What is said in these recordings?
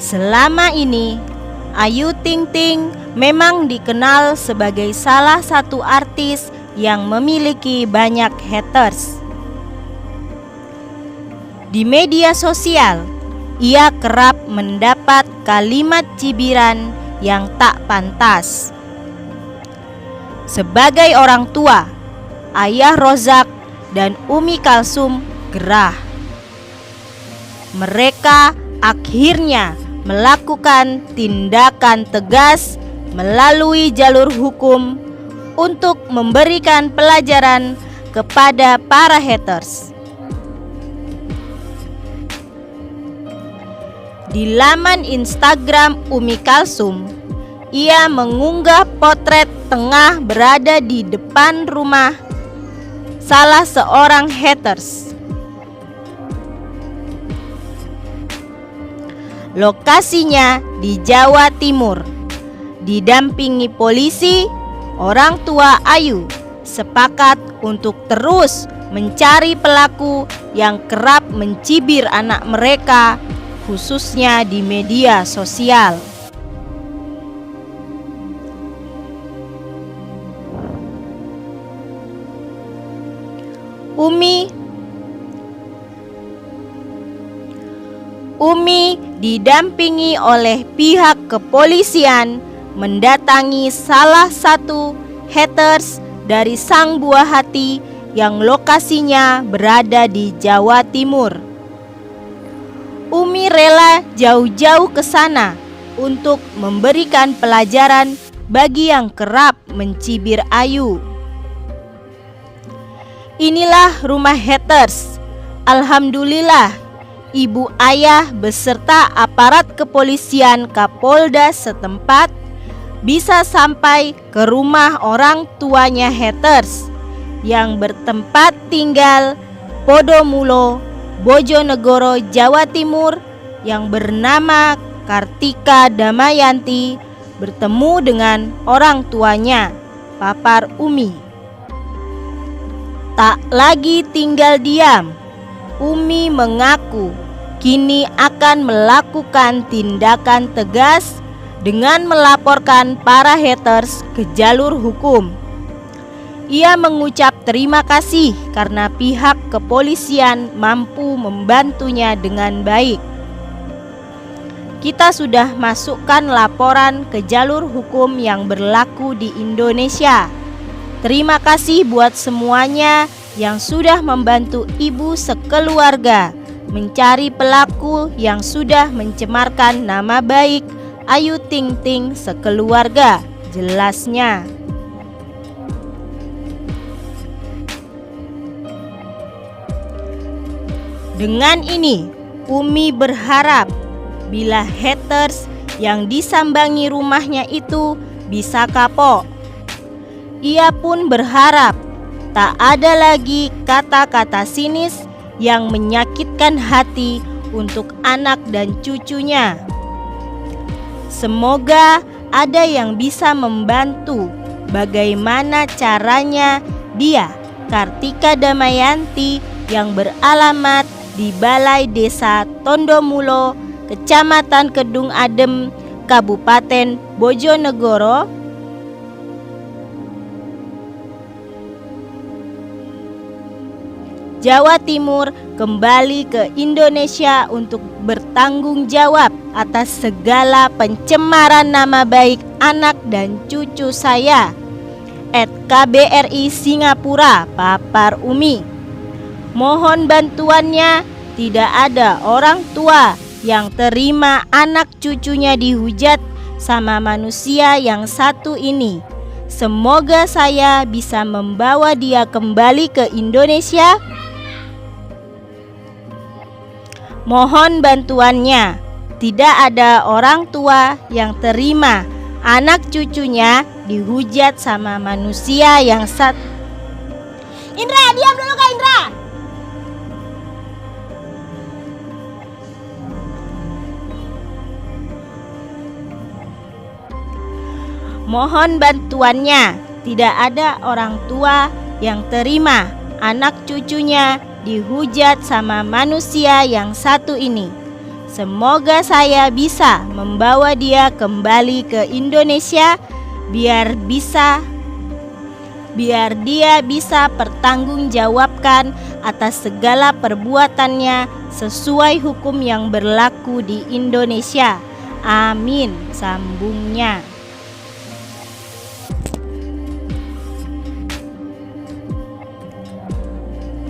Selama ini, Ayu Ting Ting memang dikenal sebagai salah satu artis yang memiliki banyak haters. Di media sosial, ia kerap mendapat kalimat cibiran yang tak pantas. Sebagai orang tua, Ayah Rozak dan Umi Kalsum gerah. Mereka akhirnya melakukan tindakan tegas melalui jalur hukum untuk memberikan pelajaran kepada para haters. Di laman Instagram Umi Kalsum, ia mengunggah potret tengah berada di depan rumah salah seorang haters. Lokasinya di Jawa Timur. Didampingi polisi, orang tua Ayu sepakat untuk terus mencari pelaku yang kerap mencibir anak mereka, khususnya di media sosial. Umi didampingi oleh pihak kepolisian mendatangi salah satu haters dari sang buah hati yang lokasinya berada di Jawa Timur. Umi rela jauh-jauh ke sana untuk memberikan pelajaran bagi yang kerap mencibir Ayu. Inilah rumah haters. Alhamdulillah, ibu ayah beserta aparat kepolisian Kapolda setempat bisa sampai ke rumah orang tuanya haters yang bertempat tinggal Podomulo, Bojonegoro, Jawa Timur, yang bernama Kartika Damayanti, bertemu dengan orang tuanya, papar Umi. Tak lagi tinggal diam, Umi mengaku kini akan melakukan tindakan tegas dengan melaporkan para haters ke jalur hukum. Ia mengucap terima kasih karena pihak kepolisian mampu membantunya dengan baik. Kita sudah masukkan laporan ke jalur hukum yang berlaku di Indonesia. Terima kasih buat semuanya yang sudah membantu ibu sekeluarga mencari pelaku yang sudah mencemarkan nama baik Ayu Ting Ting sekeluarga, jelasnya. Dengan ini, Umi berharap bila haters yang disambangi rumahnya itu bisa kapok. Ia pun berharap tak ada lagi kata-kata sinis yang menyakitkan hati untuk anak dan cucunya. Semoga ada yang bisa membantu bagaimana caranya dia, Kartika Damayanti, yang beralamat di Balai Desa Tondomulo, Kecamatan Kedung Adem, Kabupaten Bojonegoro, Jawa Timur, kembali ke Indonesia untuk bertanggung jawab atas segala pencemaran nama baik anak dan cucu saya. @KBRI Singapura, papar Umi. Mohon bantuannya, tidak ada orang tua yang terima anak cucunya dihujat sama manusia yang satu ini. Semoga saya bisa membawa dia kembali ke Indonesia. Mohon bantuannya, tidak ada orang tua yang terima anak cucunya dihujat sama manusia yang satu. Indra, diam dulu Kak Indra. Mohon bantuannya, tidak ada orang tua yang terima anak cucunya dihujat sama manusia yang satu ini. Semoga saya bisa membawa dia kembali ke Indonesia biar dia bisa pertanggungjawabkan atas segala perbuatannya sesuai hukum yang berlaku di Indonesia. Amin, sambungnya.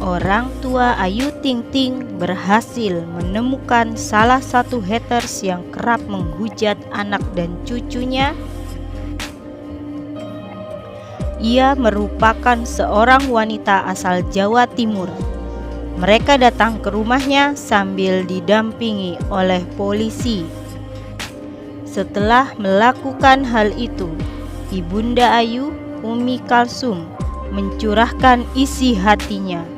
Orang tua Ayu Ting Ting berhasil menemukan salah satu haters yang kerap menghujat anak dan cucunya. Ia merupakan seorang wanita asal Jawa Timur. Mereka datang ke rumahnya sambil didampingi oleh polisi. Setelah melakukan hal itu, Ibunda Ayu, Umi Kalsum, mencurahkan isi hatinya.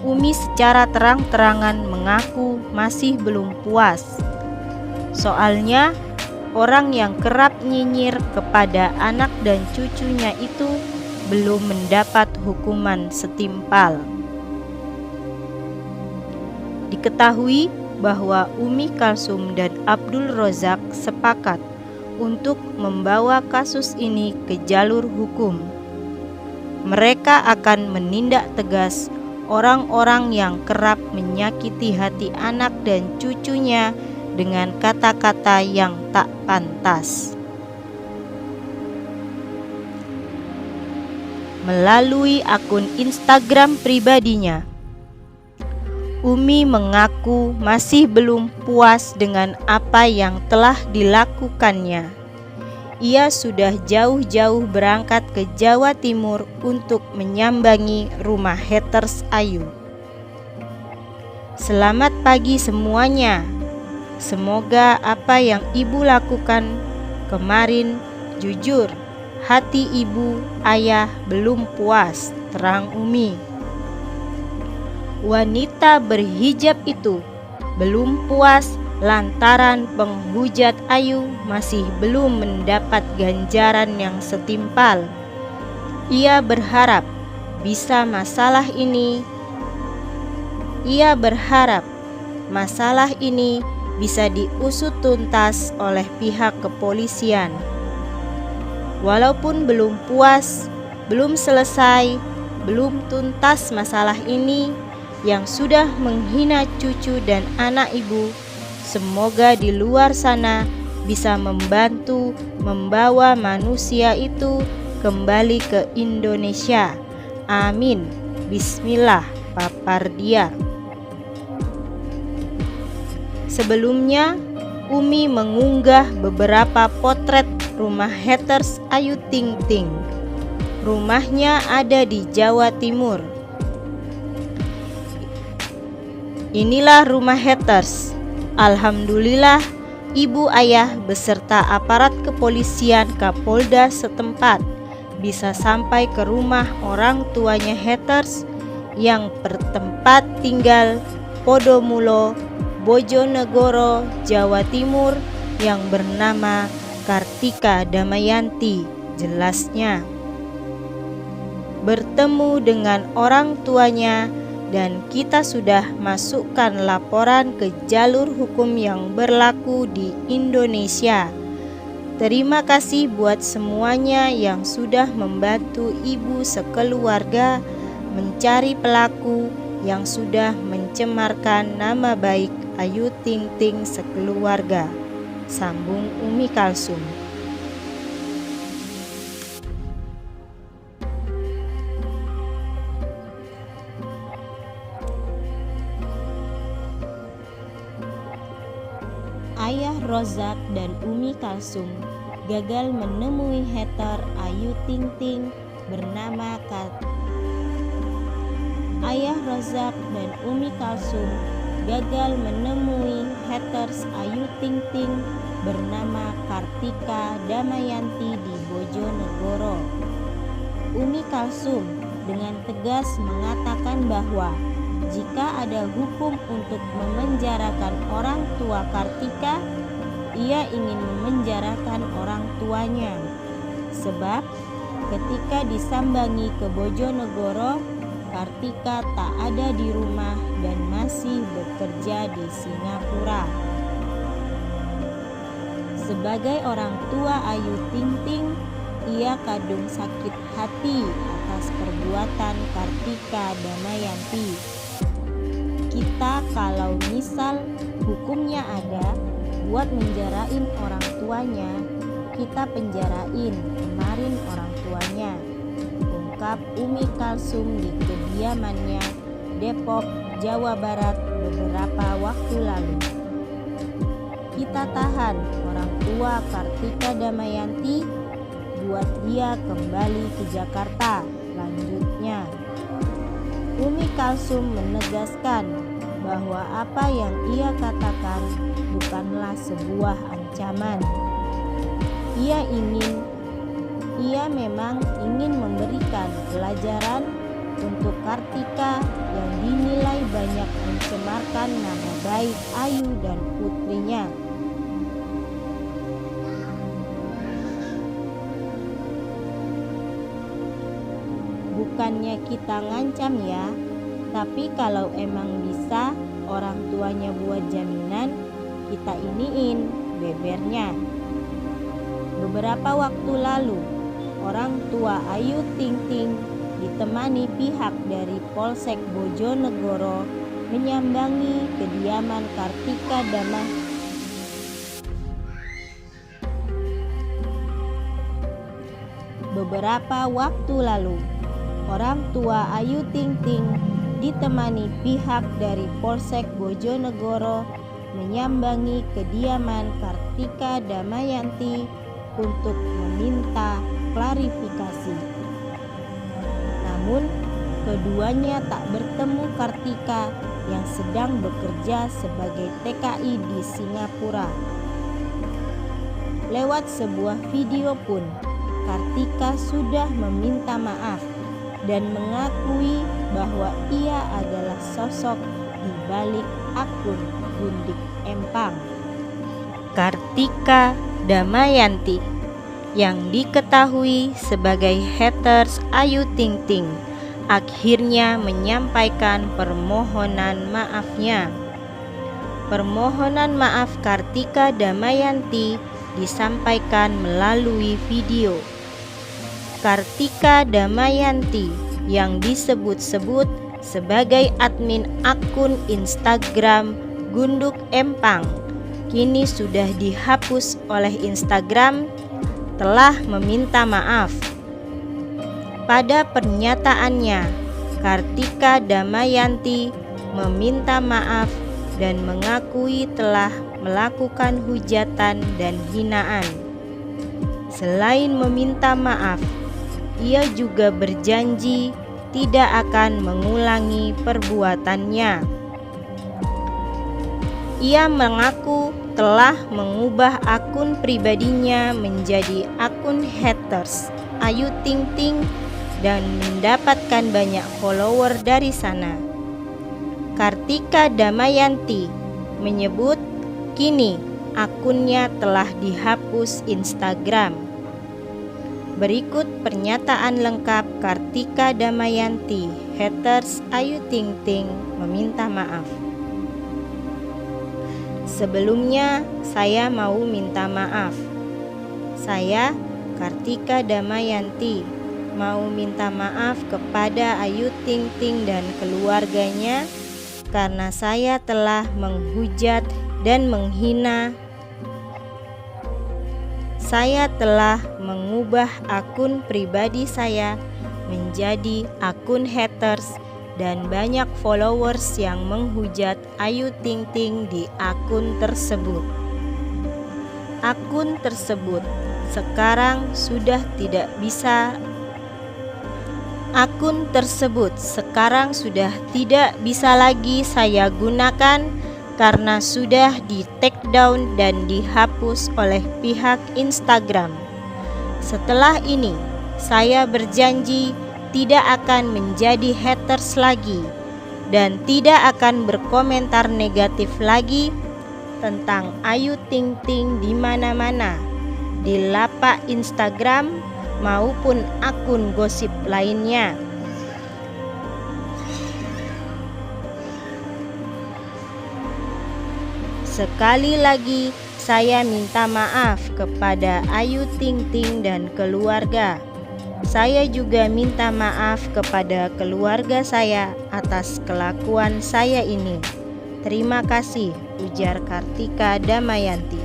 Umi secara terang-terangan mengaku masih belum puas. Soalnya, orang yang kerap nyinyir kepada anak dan cucunya itu belum mendapat hukuman setimpal. Diketahui bahwa Umi Kalsum dan Abdul Rozak sepakat untuk membawa kasus ini ke jalur hukum. Mereka akan menindak tegas orang-orang yang kerap menyakiti hati anak dan cucunya dengan kata-kata yang tak pantas. Melalui akun Instagram pribadinya, Umi mengaku masih belum puas dengan apa yang telah dilakukannya. Ia sudah jauh-jauh berangkat ke Jawa Timur untuk menyambangi rumah haters Ayu. Selamat pagi semuanya. Semoga apa yang ibu lakukan kemarin jujur. Hati ibu, ayah belum puas, terang Umi. Wanita berhijab itu belum puas lantaran penghujat Ayu masih belum mendapat ganjaran yang setimpal. Ia berharap masalah ini bisa diusut tuntas oleh pihak kepolisian. Walaupun belum puas, belum selesai, belum tuntas masalah ini yang sudah menghina cucu dan anak ibu, semoga di luar sana bisa membantu membawa manusia itu kembali ke Indonesia. Amin. Bismillah, papar dia. Sebelumnya, Umi mengunggah beberapa potret rumah haters Ayu Ting Ting. Rumahnya ada di Jawa Timur. Inilah rumah haters. Alhamdulillah, ibu ayah beserta aparat kepolisian Kapolda setempat bisa sampai ke rumah orang tuanya haters yang bertempat tinggal Podomulo, Bojonegoro, Jawa Timur yang bernama Kartika Damayanti, jelasnya. Bertemu dengan orang tuanya dan kita sudah masukkan laporan ke jalur hukum yang berlaku di Indonesia. Terima kasih buat semuanya yang sudah membantu ibu sekeluarga mencari pelaku yang sudah mencemarkan nama baik Ayu Ting Ting sekeluarga, sambung Umi Kalsum. Ayah Rozak dan Umi Kalsum gagal menemui hater Ayu Ting Ting bernama Ayah Rozak dan Umi Kalsum gagal menemui haters Ayu Ting Ting bernama Kartika Damayanti di Bojonegoro. Umi Kalsum dengan tegas mengatakan bahwa jika ada hukum untuk memenjarakan orang tua Kartika, ia ingin memenjarakan orang tuanya. Sebab ketika disambangi ke Bojonegoro, Kartika tak ada di rumah dan masih bekerja di Singapura. Sebagai orang tua Ayu Ting Ting, ia kadung sakit hati atas perbuatan Kartika Damayanti. Kita kalau misal hukumnya ada buat menjarain orang tuanya, kita penjarain kemarin orang tuanya, ungkap Umi Kalsum di kediamannya Depok, Jawa Barat beberapa waktu lalu. Kita tahan orang tua Kartika Damayanti buat dia kembali ke Jakarta, lanjutnya. Umi Kalsum menegaskan bahwa apa yang ia katakan bukanlah sebuah ancaman. Ia memang ingin memberikan pelajaran untuk Kartika yang dinilai banyak mencemarkan nama baik Ayu dan putrinya. Bukannya kita ngancam ya, tapi kalau emang bisa orang tuanya buat jaminan, kita iniin, bebernya. Beberapa waktu lalu, orang tua Ayu Ting Ting ditemani pihak dari Polsek Bojonegoro menyambangi kediaman Kartika Damayanti. Beberapa waktu lalu, orang tua Ayu Ting Ting ditemani pihak dari Polsek Bojonegoro menyambangi kediaman Kartika Damayanti untuk meminta klarifikasi. Namun, keduanya tak bertemu Kartika yang sedang bekerja sebagai TKI di Singapura. Lewat sebuah video pun, Kartika sudah meminta maaf dan mengakui bahwa ia adalah sosok di balik akun Gundik Empang. Kartika Damayanti yang diketahui sebagai haters Ayu Ting Ting akhirnya menyampaikan permohonan maafnya. Permohonan maaf Kartika Damayanti disampaikan melalui video. Kartika Damayanti yang disebut-sebut sebagai admin akun Instagram Gunduk Empang kini sudah dihapus oleh Instagram, telah meminta maaf. Pada pernyataannya, Kartika Damayanti meminta maaf dan mengakui telah melakukan hujatan dan hinaan. Selain meminta maaf, ia juga berjanji tidak akan mengulangi perbuatannya. Ia mengaku telah mengubah akun pribadinya menjadi akun haters Ayu Ting Ting dan mendapatkan banyak follower dari sana. Kartika Damayanti menyebut kini akunnya telah dihapus Instagram. Berikut pernyataan lengkap Kartika Damayanti, haters Ayu Ting Ting meminta maaf. Sebelumnya, saya mau minta maaf. Saya, Kartika Damayanti, mau minta maaf kepada Ayu Ting Ting dan keluarganya karena saya telah menghujat dan menghina. Saya telah mengubah akun pribadi saya menjadi akun haters dan banyak followers yang menghujat Ayu Ting Ting di akun tersebut. Akun tersebut sekarang sudah tidak bisa lagi saya gunakan karena sudah di take down dan dihapus oleh pihak Instagram. Setelah ini, saya berjanji tidak akan menjadi haters lagi dan tidak akan berkomentar negatif lagi tentang Ayu Ting Ting di mana-mana, di lapak Instagram maupun akun gosip lainnya. Sekali lagi saya minta maaf kepada Ayu Ting Ting dan keluarga. Saya juga minta maaf kepada keluarga saya atas kelakuan saya ini. Terima kasih, ujar Kartika Damayanti.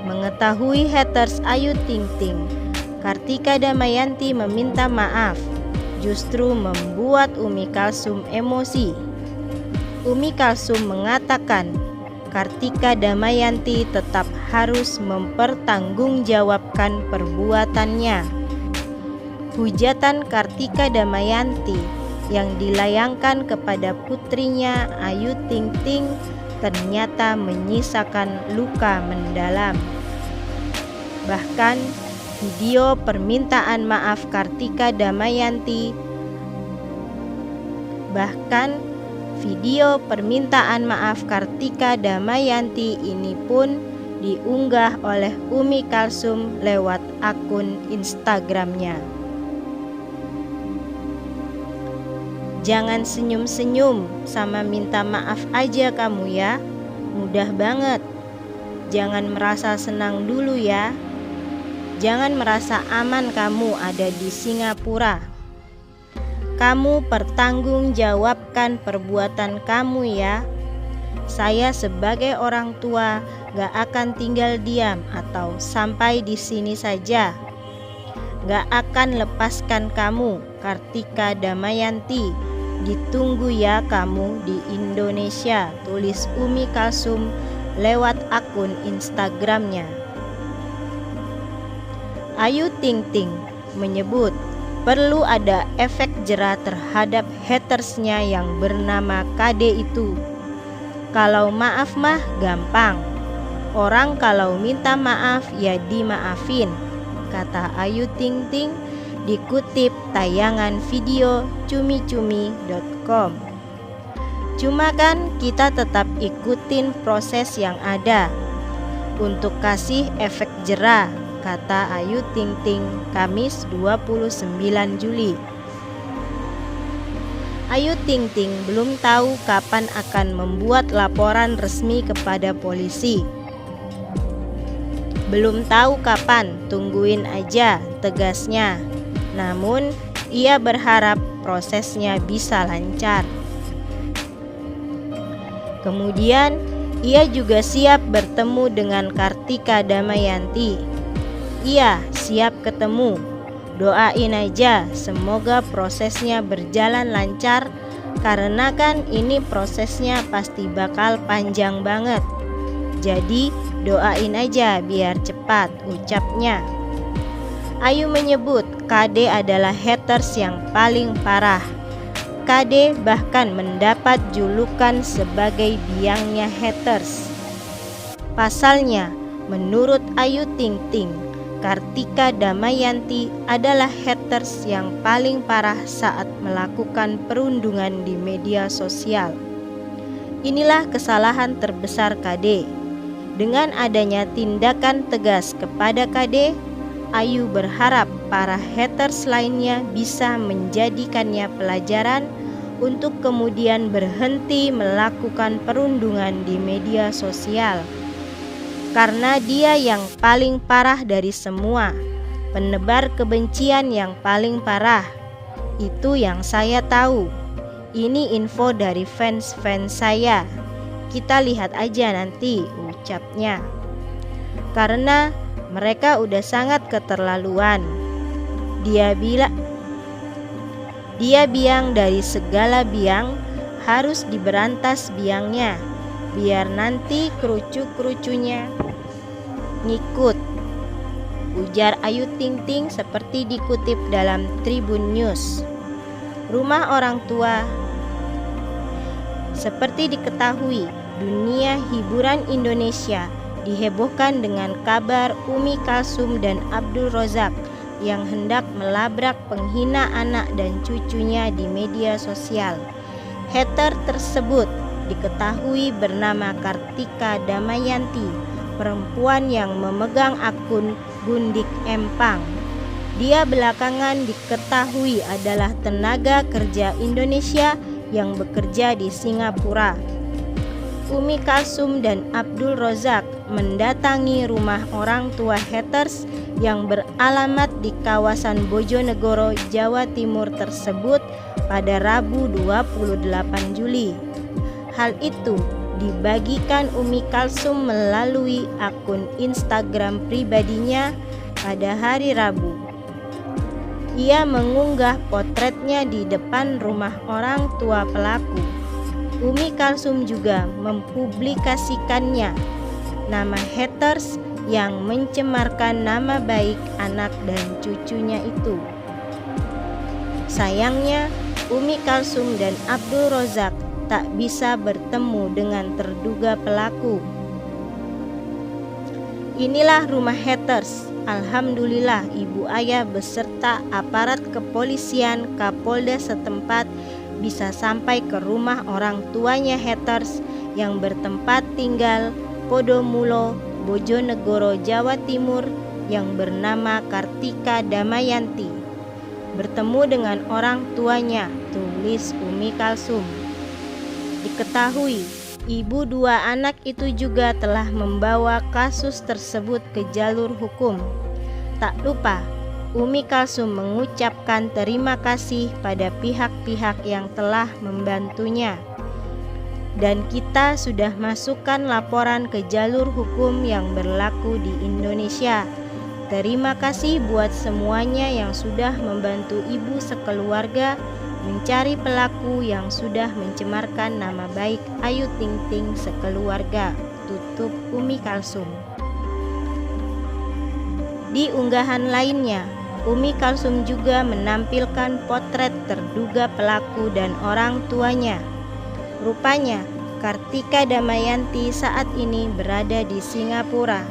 Mengetahui haters Ayu Ting Ting, Kartika Damayanti meminta maaf, justru membuat Umi Kalsum emosi. Umi Kalsum mengatakan Kartika Damayanti tetap harus mempertanggungjawabkan perbuatannya. Hujatan Kartika Damayanti yang dilayangkan kepada putrinya Ayu Ting Ting ternyata menyisakan luka mendalam. Bahkan video permintaan maaf Kartika Damayanti ini pun diunggah oleh Umi Kalsum lewat akun Instagramnya. Jangan senyum-senyum sama minta maaf aja kamu ya, mudah banget. Jangan merasa senang dulu ya. Jangan merasa aman kamu ada di Singapura. Kamu pertanggungjawabkan perbuatan kamu ya. Saya sebagai orang tua gak akan tinggal diam atau sampai di sini saja. Gak akan lepaskan kamu, Kartika Damayanti. Ditunggu ya kamu di Indonesia, tulis Umi Kalsum lewat akun Instagramnya. Ayu Ting Ting menyebut perlu ada efek jera terhadap hatersnya yang bernama KD itu. Kalau maaf mah gampang, orang kalau minta maaf ya dimaafin, kata Ayu Ting Ting dikutip tayangan video cumi-cumi.com. Cuma kan kita tetap ikutin proses yang ada untuk kasih efek jera, kata Ayu Ting Ting Kamis 29 Juli. Ayu Ting Ting belum tahu kapan akan membuat laporan resmi kepada polisi. Belum tahu kapan, tungguin aja, tegasnya. Namun, ia berharap prosesnya bisa lancar. Kemudian, ia juga siap bertemu dengan Kartika Damayanti. Ia siap ketemu. Doain aja, semoga prosesnya berjalan lancar, karena kan ini prosesnya pasti bakal panjang banget. Jadi, doain aja biar cepat, ucapnya. Ayu menyebut KD adalah haters yang paling parah. KD bahkan mendapat julukan sebagai biangnya haters. Pasalnya, menurut Ayu Ting Ting, Kartika Damayanti adalah haters yang paling parah saat melakukan perundungan di media sosial. Inilah kesalahan terbesar KD. Dengan adanya tindakan tegas kepada KD, Ayu berharap para haters lainnya bisa menjadikannya pelajaran untuk kemudian berhenti melakukan perundungan di media sosial. Karena dia yang paling parah dari semua, penebar kebencian yang paling parah. Itu yang saya tahu. Ini info dari fans-fans saya. Kita lihat aja nanti, ucapnya. Karena mereka udah sangat keterlaluan. Dia biang dari segala biang, harus diberantas biangnya, biar nanti kerucu-kerucunya ngikut, ujar Ayu Ting Ting seperti dikutip dalam Tribun News. Rumah orang tua. Seperti diketahui, dunia hiburan Indonesia dihebohkan dengan kabar Umi Kalsum dan Abdul Rozak yang hendak melabrak penghina anak dan cucunya di media sosial. Hater tersebut diketahui bernama Kartika Damayanti, perempuan yang memegang akun Gundik Empang. Dia belakangan diketahui adalah tenaga kerja Indonesia yang bekerja di Singapura. Umi Kalsum dan Abdul Rozak mendatangi rumah orang tua haters yang beralamat di kawasan Bojonegoro, Jawa Timur tersebut pada Rabu 28 Juli. Hal itu dibagikan Umi Kalsum melalui akun Instagram pribadinya pada hari Rabu. Ia mengunggah potretnya di depan rumah orang tua pelaku. Umi Kalsum juga mempublikasikannya nama haters yang mencemarkan nama baik anak dan cucunya itu. Sayangnya, Umi Kalsum dan Abdul Rozak tak bisa bertemu dengan terduga pelaku. Inilah rumah haters. Alhamdulillah ibu ayah beserta aparat kepolisian Kapolda setempat bisa sampai ke rumah orang tuanya haters yang bertempat tinggal Podomulo, Bojonegoro, Jawa Timur yang bernama Kartika Damayanti. Bertemu dengan orang tuanya, tulis Umi Kalsum. Diketahui, ibu dua anak itu juga telah membawa kasus tersebut ke jalur hukum. Tak lupa, Umi Kalsum mengucapkan terima kasih pada pihak-pihak yang telah membantunya. Dan kita sudah masukkan laporan ke jalur hukum yang berlaku di Indonesia. Terima kasih buat semuanya yang sudah membantu ibu sekeluarga mencari pelaku yang sudah mencemarkan nama baik Ayu Ting Ting sekeluarga, tutup Umi Kalsum. Di unggahan lainnya, Umi Kalsum juga menampilkan potret terduga pelaku dan orang tuanya. Rupanya, Kartika Damayanti saat ini berada di Singapura.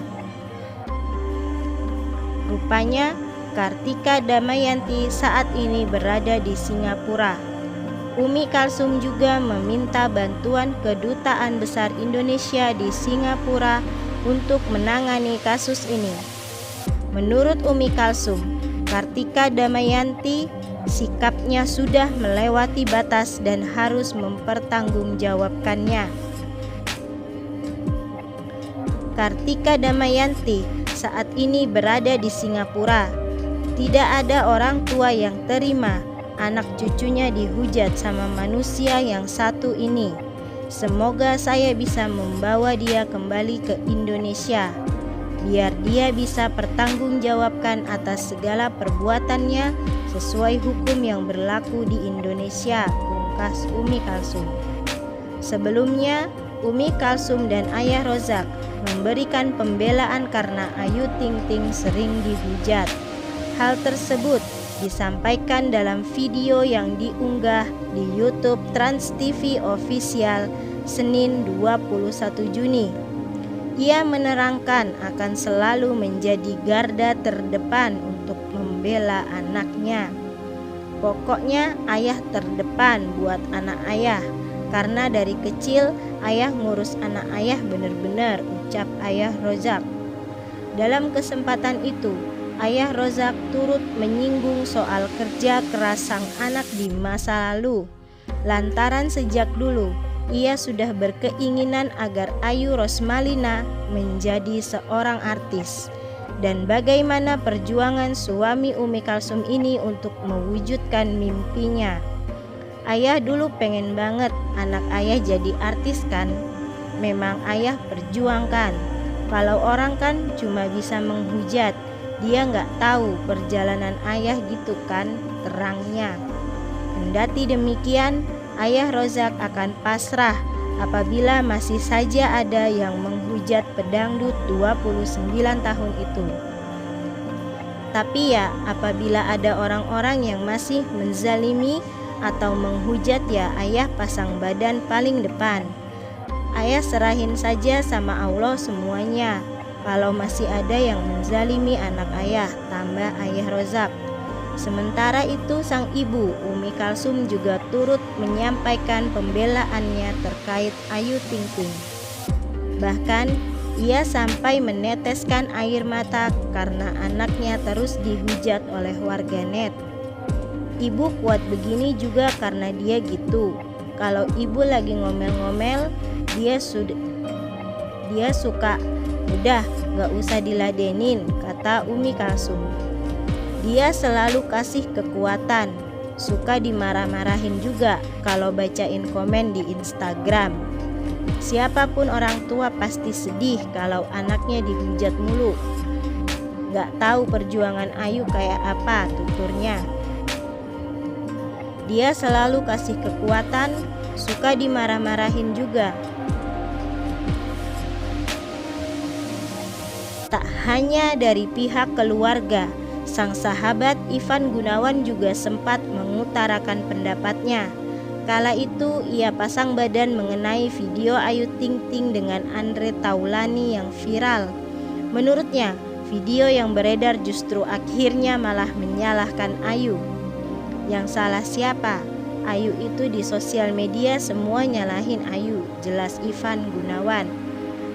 Umi Kalsum juga meminta bantuan Kedutaan Besar Indonesia di Singapura untuk menangani kasus ini. Menurut Umi Kalsum, Kartika Damayanti sikapnya sudah melewati batas dan harus mempertanggungjawabkannya. Kartika Damayanti saat ini berada di Singapura. Tidak ada orang tua yang terima anak cucunya dihujat sama manusia yang satu ini. Semoga saya bisa membawa dia kembali ke Indonesia, biar dia bisa pertanggungjawabkan atas segala perbuatannya sesuai hukum yang berlaku di Indonesia, pungkas Umi Kalsum. Sebelumnya, Umi Kalsum dan Ayah Rozak memberikan pembelaan karena Ayu Ting Ting sering dihujat. Hal tersebut disampaikan dalam video yang diunggah di YouTube Trans TV Official Senin 21 Juni. Ia menerangkan akan selalu menjadi garda terdepan untuk membela anaknya. Pokoknya ayah terdepan buat anak ayah, karena dari kecil ayah ngurus anak ayah bener-bener, ucap Ayah Rozak. Dalam kesempatan itu, Ayah Rozak turut menyinggung soal kerja keras sang anak di masa lalu. Lantaran sejak dulu ia sudah berkeinginan agar Ayu Rosmalina menjadi seorang artis, dan bagaimana perjuangan suami Umi Kalsum ini untuk mewujudkan mimpinya. Ayah dulu pengen banget anak ayah jadi artis kan. Memang ayah perjuangkan. Kalau orang kan cuma bisa menghujat, dia nggak tahu perjalanan ayah gitu kan, terangnya. Kendati demikian, Ayah Rozak akan pasrah apabila masih saja ada yang menghujat pedangdut 29 tahun itu. Tapi ya, apabila ada orang-orang yang masih menzalimi atau menghujat, ya ayah pasang badan paling depan. Ayah serahin saja sama Allah semuanya. Kalau masih ada yang menzalimi anak ayah, tambah Ayah Rozak. Sementara itu sang ibu Umi Kalsum juga turut menyampaikan pembelaannya terkait Ayu Ting Ting. Bahkan ia sampai meneteskan air mata karena anaknya terus dihujat oleh warganet. Ibu kuat begini juga karena dia gitu. Kalau ibu lagi ngomel-ngomel, dia suka, "Udah, gak usah diladenin," kata Umi Kalsum. Dia selalu kasih kekuatan, suka dimarah-marahin juga kalau bacain komen di Instagram. Siapapun orang tua pasti sedih kalau anaknya dihujat mulu. Gak tahu perjuangan Ayu kayak apa, tuturnya. Dia selalu kasih kekuatan, suka dimarah-marahin juga. Tak hanya dari pihak keluarga, sang sahabat Ivan Gunawan juga sempat mengutarakan pendapatnya. Kala itu ia pasang badan mengenai video Ayu Ting Ting dengan Andre Taulany yang viral. Menurutnya, video yang beredar justru akhirnya malah menyalahkan Ayu. Yang salah siapa? Ayu itu di sosial media semua nyalahin Ayu, jelas Ivan Gunawan.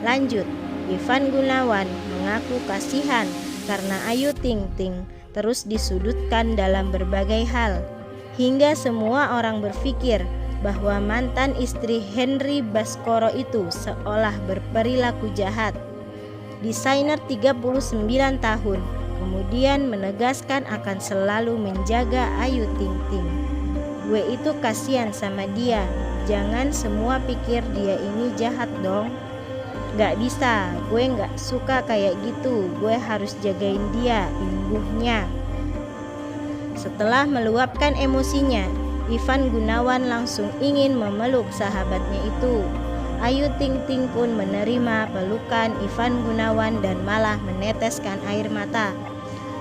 Lanjut, Ivan Gunawan mengaku kasihan karena Ayu Ting Ting terus disudutkan dalam berbagai hal, hingga semua orang berpikir bahwa mantan istri Henry Baskoro itu seolah berperilaku jahat. Desainer 39 tahun kemudian menegaskan akan selalu menjaga Ayu Ting Ting. "Gue itu kasihan sama dia, jangan semua pikir dia ini jahat dong. Gak bisa, gue gak suka kayak gitu, gue harus jagain dia," imbuhnya. Setelah meluapkan emosinya, Ivan Gunawan langsung ingin memeluk sahabatnya itu. Ayu Ting Ting pun menerima pelukan Ivan Gunawan dan malah meneteskan air mata.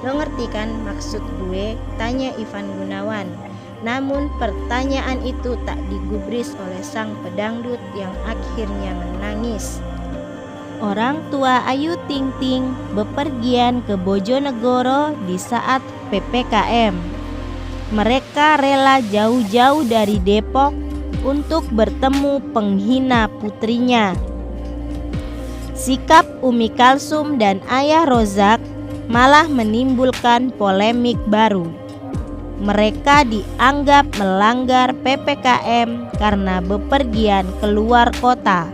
"Lo ngerti kan maksud gue?" tanya Ivan Gunawan. Namun pertanyaan itu tak digubris oleh sang pedangdut yang akhirnya menangis. Orang tua Ayu Ting Ting bepergian ke Bojonegoro di saat PPKM. Mereka rela jauh-jauh dari Depok untuk bertemu penghina putrinya. Sikap Umi Kalsum dan Ayah Rozak malah menimbulkan polemik baru. Mereka dianggap melanggar PPKM karena bepergian keluar kota.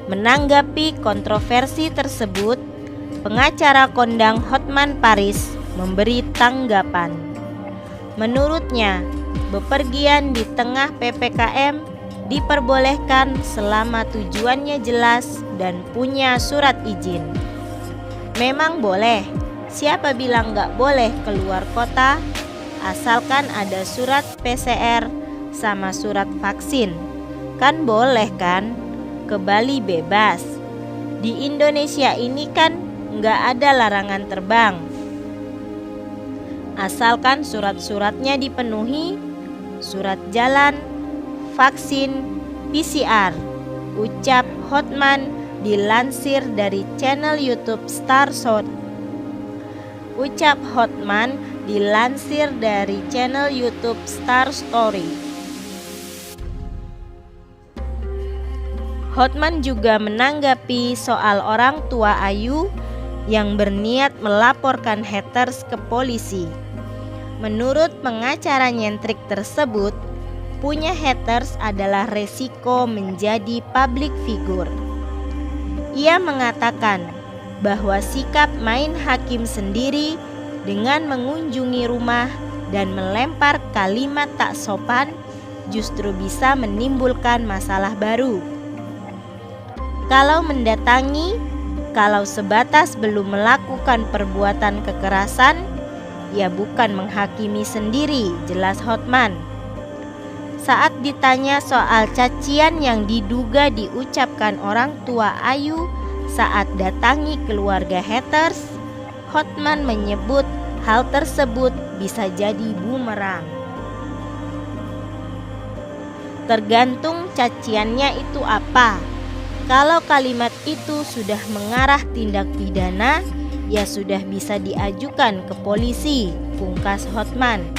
Menanggapi kontroversi tersebut, pengacara kondang Hotman Paris memberi tanggapan. Menurutnya, bepergian di tengah PPKM diperbolehkan selama tujuannya jelas dan punya surat izin. Memang boleh, siapa bilang gak boleh keluar kota, asalkan ada surat PCR sama surat vaksin. Kan boleh kan? Ke Bali bebas. Di Indonesia ini kan nggak ada larangan terbang. Asalkan surat-suratnya dipenuhi, surat jalan, vaksin, PCR, ucap Hotman dilansir dari channel YouTube Star Story. Ucap Hotman dilansir dari channel YouTube Star Story. Hotman juga menanggapi soal orang tua Ayu yang berniat melaporkan haters ke polisi. Menurut pengacara nyentrik tersebut, punya haters adalah resiko menjadi public figure. Ia mengatakan bahwa sikap main hakim sendiri dengan mengunjungi rumah dan melempar kalimat tak sopan justru bisa menimbulkan masalah baru. Kalau mendatangi, kalau sebatas belum melakukan perbuatan kekerasan, ya bukan menghakimi sendiri, jelas Hotman. Saat ditanya soal cacian yang diduga diucapkan orang tua Ayu saat datangi keluarga haters, Hotman menyebut hal tersebut bisa jadi bumerang. Tergantung caciannya itu apa. Kalau kalimat itu sudah mengarah tindak pidana, ya sudah bisa diajukan ke polisi, pungkas Hotman.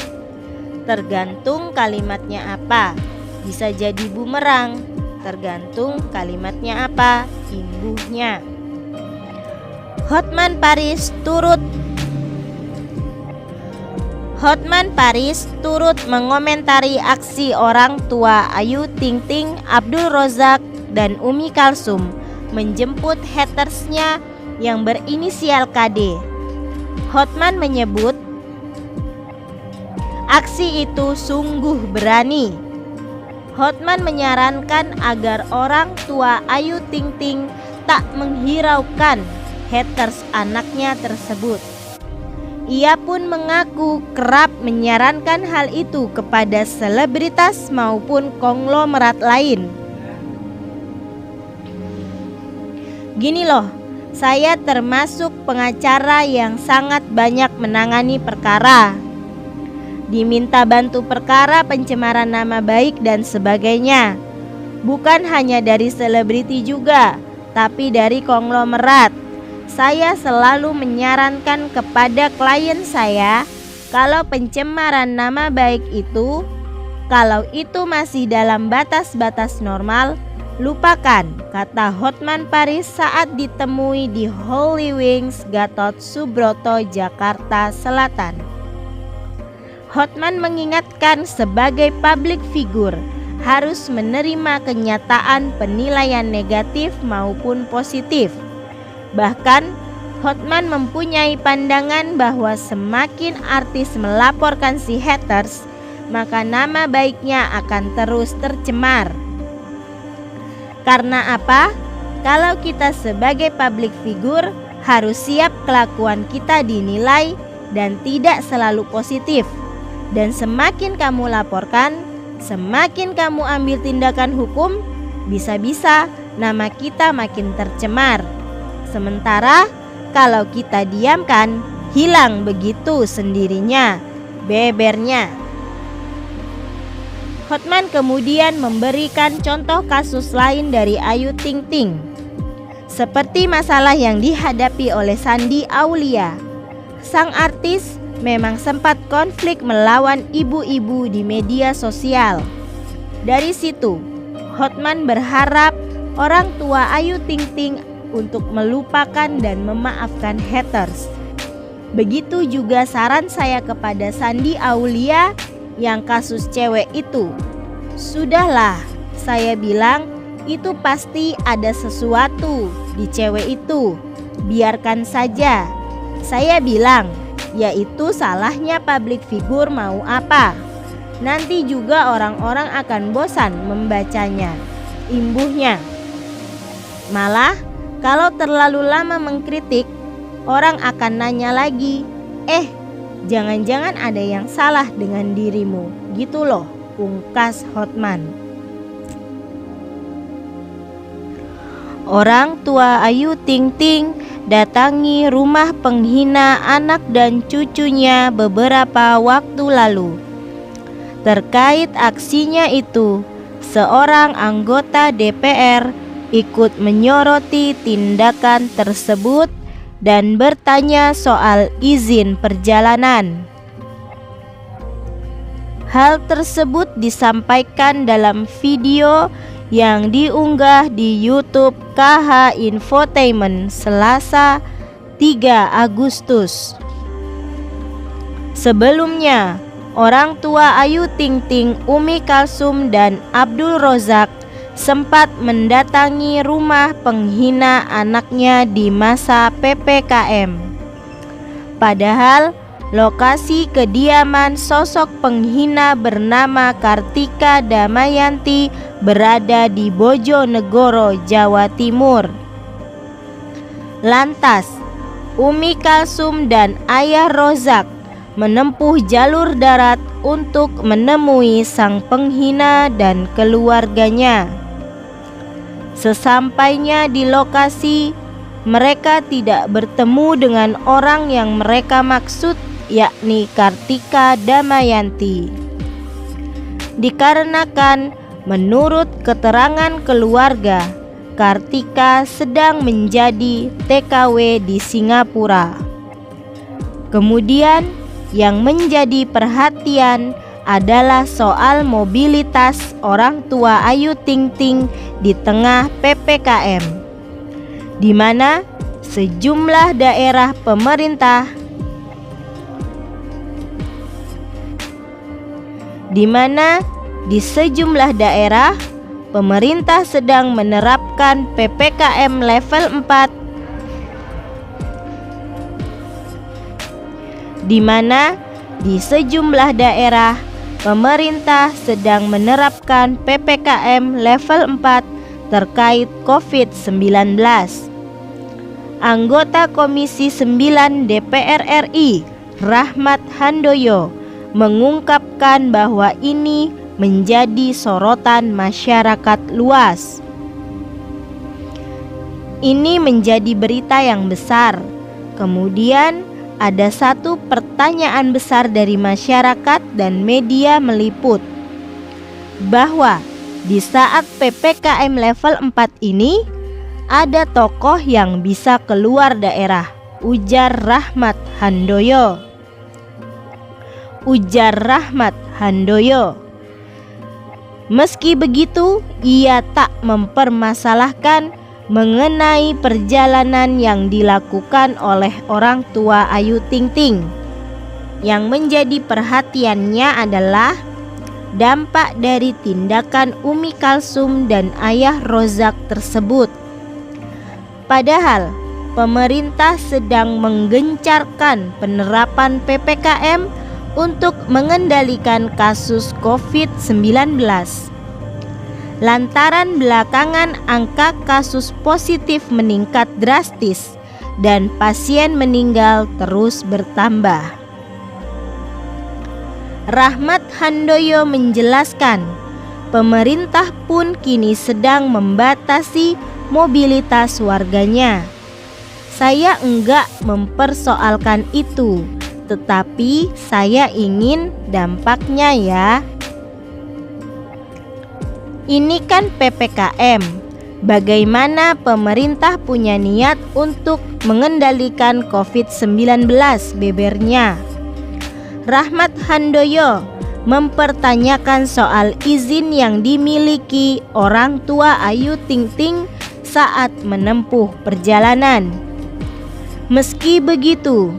Tergantung kalimatnya apa, bisa jadi bumerang. Tergantung kalimatnya apa, imbuhnya. Hotman Paris turut mengomentari aksi orang tua Ayu Ting Ting, Abdul Razak, dan Umi Kalsum menjemput hatersnya yang berinisial KD. Hotman menyebut aksi itu sungguh berani. Hotman menyarankan agar orang tua Ayu Ting Ting tak menghiraukan haters anaknya tersebut. Ia pun mengaku kerap menyarankan hal itu kepada selebritas maupun konglomerat lain. Gini loh, saya termasuk pengacara yang sangat banyak menangani perkara. Diminta bantu perkara pencemaran nama baik dan sebagainya. Bukan hanya dari selebriti juga, tapi dari konglomerat. Saya selalu menyarankan kepada klien saya, kalau pencemaran nama baik itu, kalau itu masih dalam batas-batas normal, lupakan, kata Hotman Paris saat ditemui di Holy Wings, Gatot Subroto, Jakarta Selatan. Hotman mengingatkan sebagai public figure harus menerima kenyataan penilaian negatif maupun positif. Bahkan, Hotman mempunyai pandangan bahwa semakin artis melaporkan si haters, maka nama baiknya akan terus tercemar. Karena apa? Kalau kita sebagai public figure harus siap kelakuan kita dinilai dan tidak selalu positif. Dan semakin kamu laporkan, semakin kamu ambil tindakan hukum, bisa-bisa nama kita makin tercemar. Sementara kalau kita diamkan, hilang begitu sendirinya, bebernya. Hotman kemudian memberikan contoh kasus lain dari Ayu Ting Ting, seperti masalah yang dihadapi oleh Shandy Aulia. Sang artis memang sempat konflik melawan ibu-ibu di media sosial. Dari situ, Hotman berharap orang tua Ayu Ting Ting untuk melupakan dan memaafkan haters. Begitu juga saran saya kepada Shandy Aulia yang kasus cewek itu. Sudahlah, saya bilang itu pasti ada sesuatu di cewek itu. Biarkan saja. Saya bilang, yaitu salahnya public figure mau apa. Nanti juga orang-orang akan bosan membacanya, imbuhnya. Malah kalau terlalu lama mengkritik, orang akan nanya lagi, jangan-jangan ada yang salah dengan dirimu, gitu loh, pungkas Hotman. Orang tua Ayu Ting Ting datangi rumah penghina anak dan cucunya beberapa waktu lalu. Terkait aksinya itu, seorang anggota DPR ikut menyoroti tindakan tersebut dan bertanya soal izin perjalanan. Hal tersebut disampaikan dalam video yang diunggah di YouTube KH Infotainment Selasa 3 Agustus. Sebelumnya, orang tua Ayu Ting Ting, Umi Kalsum, dan Abdul Razak sempat mendatangi rumah penghina anaknya di masa PPKM. Padahal lokasi kediaman sosok penghina bernama Kartika Damayanti berada di Bojonegoro, Jawa Timur. Lantas, Umi Kalsum dan Ayah Razak menempuh jalur darat untuk menemui sang penghina dan keluarganya. Sesampainya di lokasi, mereka tidak bertemu dengan orang yang mereka maksud, yakni Kartika Damayanti. Dikarenakan menurut keterangan keluarga, Kartika sedang menjadi TKW di Singapura. Kemudian yang menjadi perhatian adalah soal mobilitas orang tua Ayu Ting Ting di tengah PPKM, di mana sejumlah daerah pemerintah di mana di sejumlah daerah pemerintah sedang menerapkan PPKM level 4, di mana di sejumlah daerah pemerintah sedang menerapkan PPKM level 4 terkait COVID-19. Anggota Komisi 9 DPR RI, Rahmat Handoyo, mengungkapkan bahwa ini menjadi sorotan masyarakat luas. Ini menjadi berita yang besar. Kemudian ada satu pertanyaan besar dari masyarakat dan media meliput bahwa di saat PPKM level 4 ini ada tokoh yang bisa keluar daerah, ujar Rahmat Handoyo. Meski begitu, ia tak mempermasalahkan mengenai perjalanan yang dilakukan oleh orang tua Ayu Ting Ting. Yang menjadi perhatiannya adalah dampak dari tindakan Umi Kalsum dan ayah Rozak tersebut. Padahal pemerintah sedang menggencarkan penerapan PPKM untuk mengendalikan kasus COVID-19. Lantaran belakangan angka kasus positif meningkat drastis dan pasien meninggal terus bertambah. Rahmat Handoyo menjelaskan, pemerintah pun kini sedang membatasi mobilitas warganya. Saya enggak mempersoalkan itu, tetapi saya ingin dampaknya ya. Ini kan PPKM. Bagaimana pemerintah punya niat untuk mengendalikan COVID-19, bebernya. Rahmat Handoyo mempertanyakan soal izin yang dimiliki orang tua Ayu Ting Ting saat menempuh perjalanan. Meski begitu,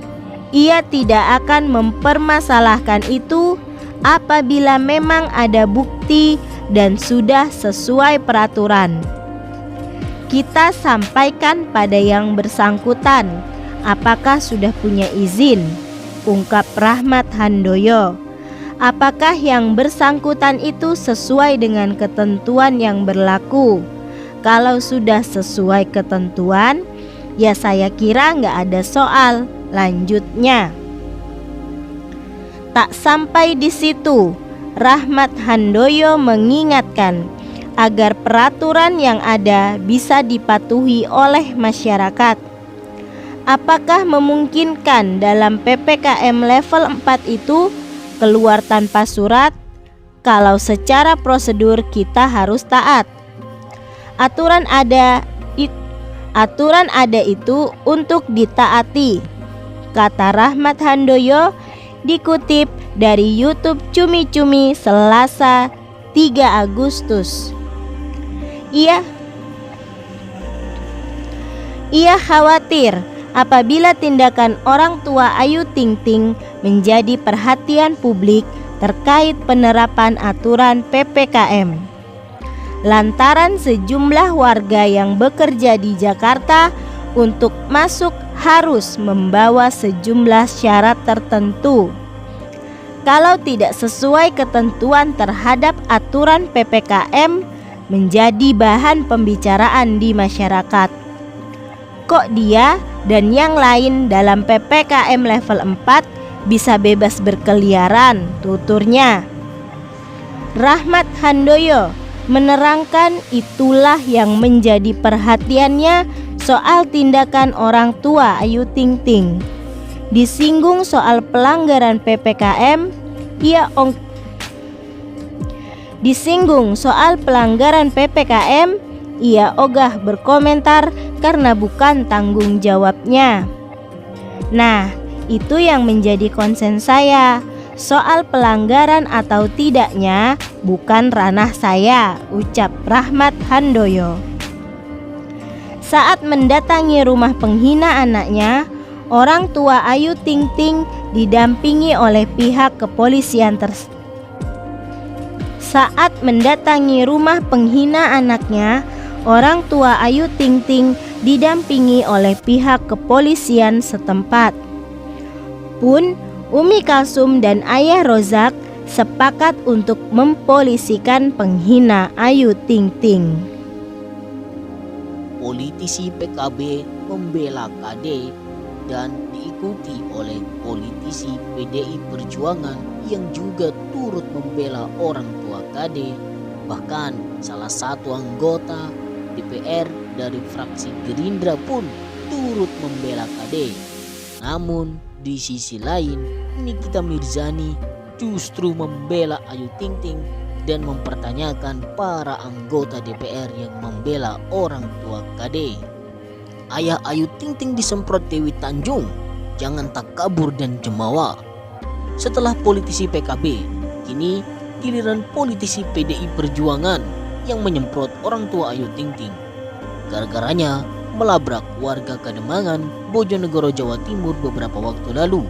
ia tidak akan mempermasalahkan itu apabila memang ada bukti dan sudah sesuai peraturan. Kita sampaikan pada yang bersangkutan apakah sudah punya izin, ungkap Rahmat Handoyo. Apakah yang bersangkutan itu sesuai dengan ketentuan yang berlaku? Kalau sudah sesuai ketentuan, ya saya kira nggak ada soal. Lanjutnya, tak sampai di situ, Rahmat Handoyo mengingatkan agar peraturan yang ada bisa dipatuhi oleh masyarakat. Apakah memungkinkan dalam PPKM level 4 itu keluar tanpa surat? Kalau secara prosedur kita harus taat. Aturan ada itu untuk ditaati, kata Rahmat Handoyo dikutip dari YouTube Cumi Cumi Selasa 3 Agustus. Ia khawatir apabila tindakan orang tua Ayu Ting Ting menjadi perhatian publik terkait penerapan aturan PPKM. Lantaran sejumlah warga yang bekerja di Jakarta untuk masuk harus membawa sejumlah syarat tertentu. Kalau tidak sesuai ketentuan terhadap aturan PPKM, menjadi bahan pembicaraan di masyarakat. Kok dia dan yang lain dalam PPKM level 4 bisa bebas berkeliaran, tuturnya. Rahmat Handoyo menerangkan itulah yang menjadi perhatiannya soal tindakan orang tua Ayu Ting Ting. Disinggung soal pelanggaran PPKM, ia ogah berkomentar karena bukan tanggung jawabnya. Nah, itu yang menjadi konsen saya. Soal pelanggaran atau tidaknya bukan ranah saya, ucap Rahmat Handoyo. Saat mendatangi rumah penghina anaknya, orang tua Ayu Ting Ting didampingi oleh pihak kepolisian Saat mendatangi rumah penghina anaknya, orang tua Ayu Ting Ting didampingi oleh pihak kepolisian setempat. Pun, Umi Kalsum dan Ayah Rozak sepakat untuk mempolisikan penghina Ayu Ting Ting. Politisi PKB membela KD dan diikuti oleh politisi PDI Perjuangan yang juga turut membela orang tua KD. Bahkan salah satu anggota DPR dari fraksi Gerindra pun turut membela KD. Namun di sisi lain, Nikita Mirzani justru membela Ayu Ting Ting dan mempertanyakan para anggota DPR yang membela orang tua KD. Ayah Ayu Ting Ting disemprot Dewi Tanjung, jangan takabur dan jemawa. Setelah politisi PKB, kini giliran politisi PDI Perjuangan yang menyemprot orang tua Ayu Ting Ting. Gara-garanya melabrak warga Kademangan, Bojonegoro, Jawa Timur beberapa waktu lalu.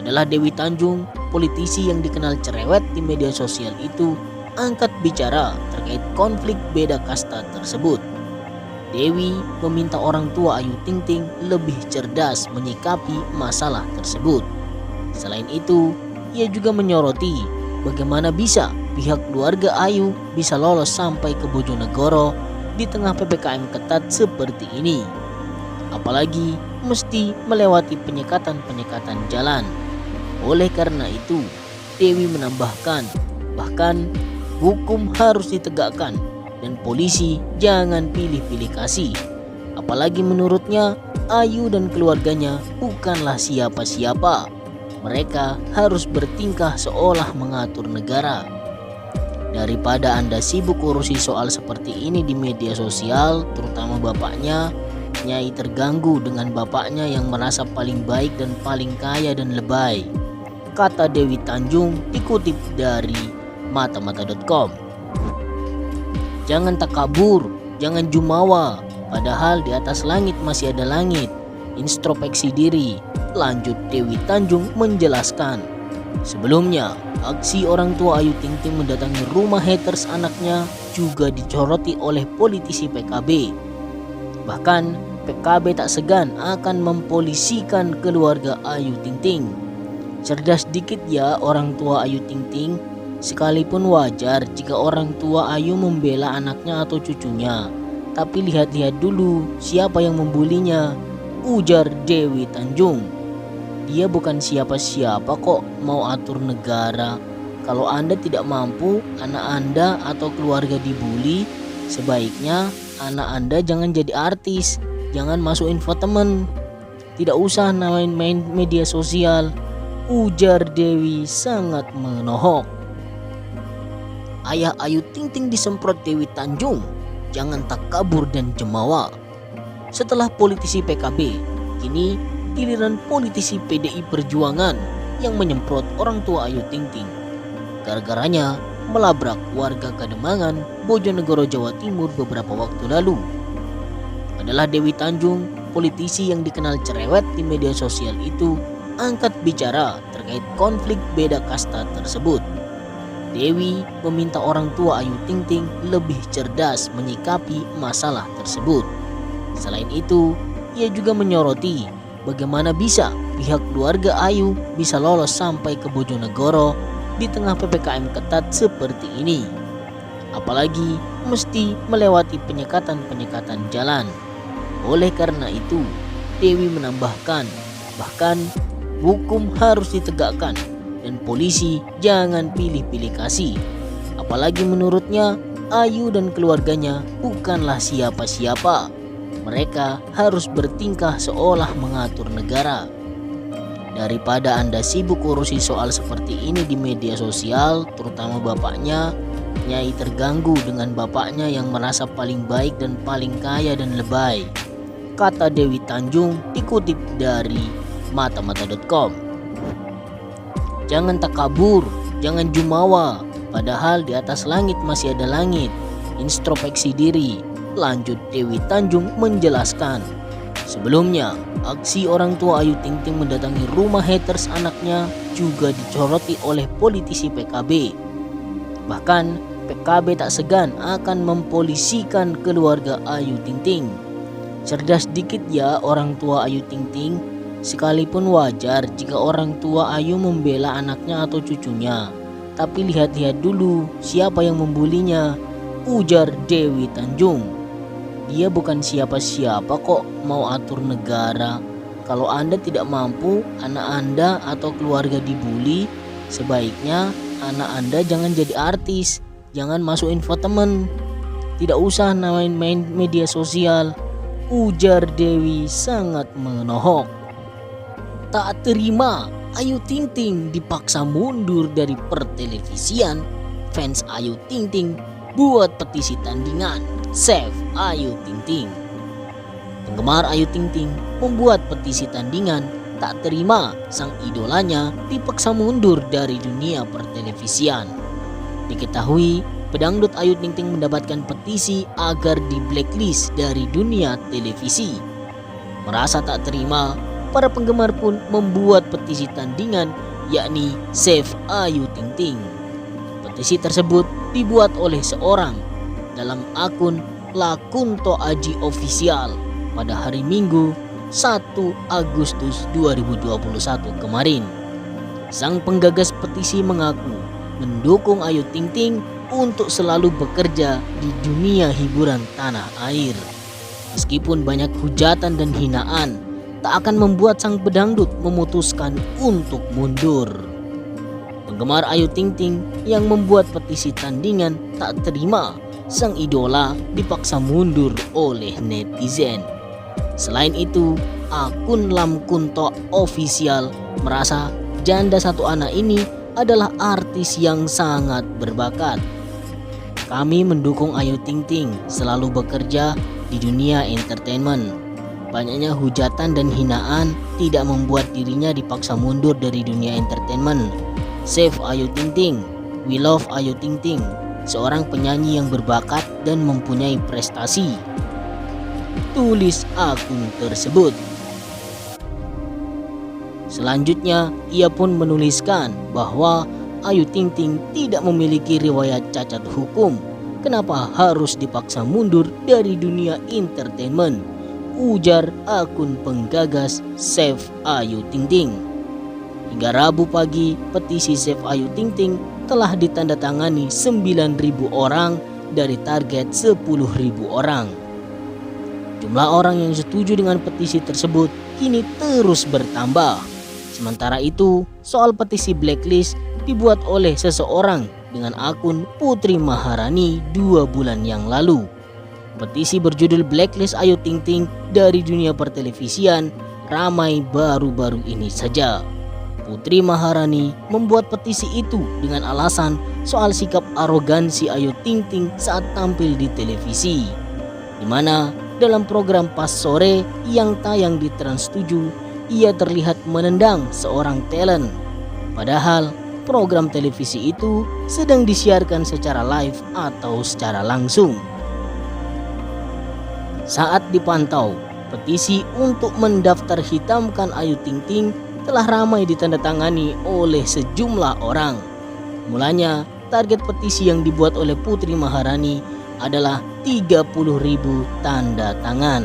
Adalah Dewi Tanjung, politisi yang dikenal cerewet di media sosial itu, angkat bicara terkait konflik beda kasta tersebut. Dewi meminta orang tua Ayu Ting Ting lebih cerdas menyikapi masalah tersebut. Selain itu, ia juga menyoroti bagaimana bisa pihak keluarga Ayu bisa lolos sampai ke Bojonegoro di tengah PPKM ketat seperti ini. Apalagi mesti melewati penyekatan-penyekatan jalan. Oleh karena itu, Dewi menambahkan, bahkan hukum harus ditegakkan dan polisi jangan pilih-pilih kasih. Apalagi menurutnya, Ayu dan keluarganya bukanlah siapa-siapa. Mereka harus bertingkah seolah mengatur negara. Daripada Anda sibuk urusi soal seperti ini di media sosial, terutama bapaknya, Nyai terganggu dengan bapaknya yang merasa paling baik dan paling kaya dan lebay, kata Dewi Tanjung dikutip dari matamata.com. Jangan takabur, jangan jumawa, padahal di atas langit masih ada langit. Introspeksi diri, lanjut Dewi Tanjung menjelaskan. Sebelumnya, aksi orang tua Ayu Ting Ting mendatangi rumah haters anaknya juga dicoroti oleh politisi PKB. Bahkan PKB tak segan akan mempolisikan keluarga Ayu Ting Ting. Cerdas dikit ya orang tua Ayu Ting Ting. Sekalipun wajar jika orang tua Ayu membela anaknya atau cucunya, tapi lihat-lihat dulu siapa yang membulinya, ujar Dewi Tanjung. Dia bukan siapa-siapa kok mau atur negara. Kalau Anda tidak mampu, anak Anda atau keluarga dibully, sebaiknya anak Anda jangan jadi artis, jangan masuk infotainment, tidak usah main media sosial, ujar Dewi sangat menohok. Ayah Ayu Ting Ting disemprot Dewi Tanjung, jangan takabur dan jemawa. Setelah politisi PKB, kini giliran politisi PDI Perjuangan yang menyemprot orang tua Ayu Ting Ting. Gara-garanya melabrak warga Kademangan, Bojonegoro, Jawa Timur beberapa waktu lalu. Adalah Dewi Tanjung, politisi yang dikenal cerewet di media sosial itu, angkat bicara terkait konflik beda kasta tersebut. Dewi meminta orang tua Ayu Ting Ting lebih cerdas menyikapi masalah tersebut. Selain itu, ia juga menyoroti bagaimana bisa pihak keluarga Ayu bisa lolos sampai ke Bojonegoro di tengah PPKM ketat seperti ini. Apalagi mesti melewati penyekatan-penyekatan jalan. Oleh karena itu, Dewi menambahkan, bahkan hukum harus ditegakkan dan polisi jangan pilih-pilih kasih. Apalagi menurutnya, Ayu dan keluarganya bukanlah siapa-siapa. Mereka harus bertingkah seolah mengatur negara. Daripada Anda sibuk urusi soal seperti ini di media sosial, terutama bapaknya, Nyai terganggu dengan bapaknya yang merasa paling baik dan paling kaya dan lebay, kata Dewi Tanjung dikutip dari matamata.com. Jangan takabur, jangan jumawa, padahal di atas langit masih ada langit. Introspeksi diri, lanjut Dewi Tanjung menjelaskan. Sebelumnya, aksi orang tua Ayu Ting Ting mendatangi rumah haters anaknya juga dicoroti oleh politisi PKB. Bahkan PKB tak segan akan mempolisikan keluarga Ayu Ting Ting. Cerdas dikit ya orang tua Ayu Ting Ting. Sekalipun wajar jika orang tua Ayu membela anaknya atau cucunya. Tapi lihat-lihat dulu siapa yang membulinya, ujar Dewi Tanjung. Dia bukan siapa-siapa kok mau atur negara. Kalau Anda tidak mampu, anak Anda atau keluarga dibully, sebaiknya anak Anda jangan jadi artis, jangan masuk infotainment, tidak usah main media sosial, ujar Dewi sangat menohok. Tak terima Ayu Ting Ting dipaksa mundur dari pertelevisian, fans Ayu Ting Ting buat petisi tandingan Save Ayu Ting Ting. Penggemar Ayu Ting Ting membuat petisi tandingan tak terima sang idolanya dipaksa mundur dari dunia pertelevisian. Diketahui pedangdut Ayu Ting Ting mendapatkan petisi agar di blacklist dari dunia televisi. Merasa tak terima, para penggemar pun membuat petisi tandingan yakni Save Ayu Ting Ting. Petisi tersebut dibuat oleh seorang dalam akun Lakunto Aji Official pada hari Minggu 1 Agustus 2021 kemarin. Sang penggagas petisi mengaku mendukung Ayu Ting Ting untuk selalu bekerja di dunia hiburan tanah air. Meskipun banyak hujatan dan hinaan, tak akan membuat sang pedangdut memutuskan untuk mundur. Penggemar Ayu Ting Ting yang membuat petisi tandingan tak terima sang idola dipaksa mundur oleh netizen. Selain itu, akun Lamkunto Official merasa janda satu anak ini adalah artis yang sangat berbakat. Kami mendukung Ayu Ting Ting selalu bekerja di dunia entertainment. Banyaknya hujatan dan hinaan tidak membuat dirinya dipaksa mundur dari dunia entertainment. Save Ayu Ting Ting, we love Ayu Ting Ting, seorang penyanyi yang berbakat dan mempunyai prestasi, tulis akun tersebut. Selanjutnya, ia pun menuliskan bahwa Ayu Ting Ting tidak memiliki riwayat cacat hukum. Kenapa harus dipaksa mundur dari dunia entertainment? Ujar akun penggagas Save Ayu Ting Ting. Hingga Rabu pagi, petisi Save Ayu Ting Ting telah ditandatangani 9.000 orang dari target 10.000 orang. Jumlah orang yang setuju dengan petisi tersebut kini terus bertambah. Sementara itu, soal petisi blacklist dibuat oleh seseorang dengan akun Putri Maharani 2 bulan yang lalu. Petisi berjudul Blacklist Ayu Ting Ting dari dunia pertelevisian ramai baru-baru ini saja. Putri Maharani membuat petisi itu dengan alasan soal sikap arogansi Ayu Ting Ting saat tampil di televisi, di mana dalam program Pas Sore yang tayang di Trans 7, ia terlihat menendang seorang talent. Padahal program televisi itu sedang disiarkan secara live atau secara langsung. Saat dipantau, petisi untuk mendaftar hitamkan Ayu Ting Ting telah ramai ditandatangani oleh sejumlah orang. Mulanya, target petisi yang dibuat oleh Putri Maharani adalah 30.000 tanda tangan.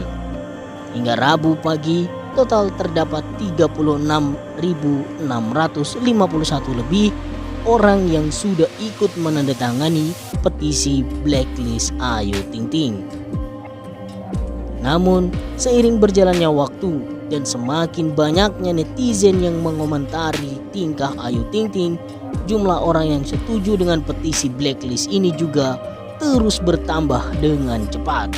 Hingga Rabu pagi, total terdapat 36.651 lebih orang yang sudah ikut menandatangani petisi Blacklist Ayu Ting Ting. Namun, seiring berjalannya waktu dan semakin banyaknya netizen yang mengomentari tingkah Ayu Ting Ting, jumlah orang yang setuju dengan petisi blacklist ini juga terus bertambah dengan cepat.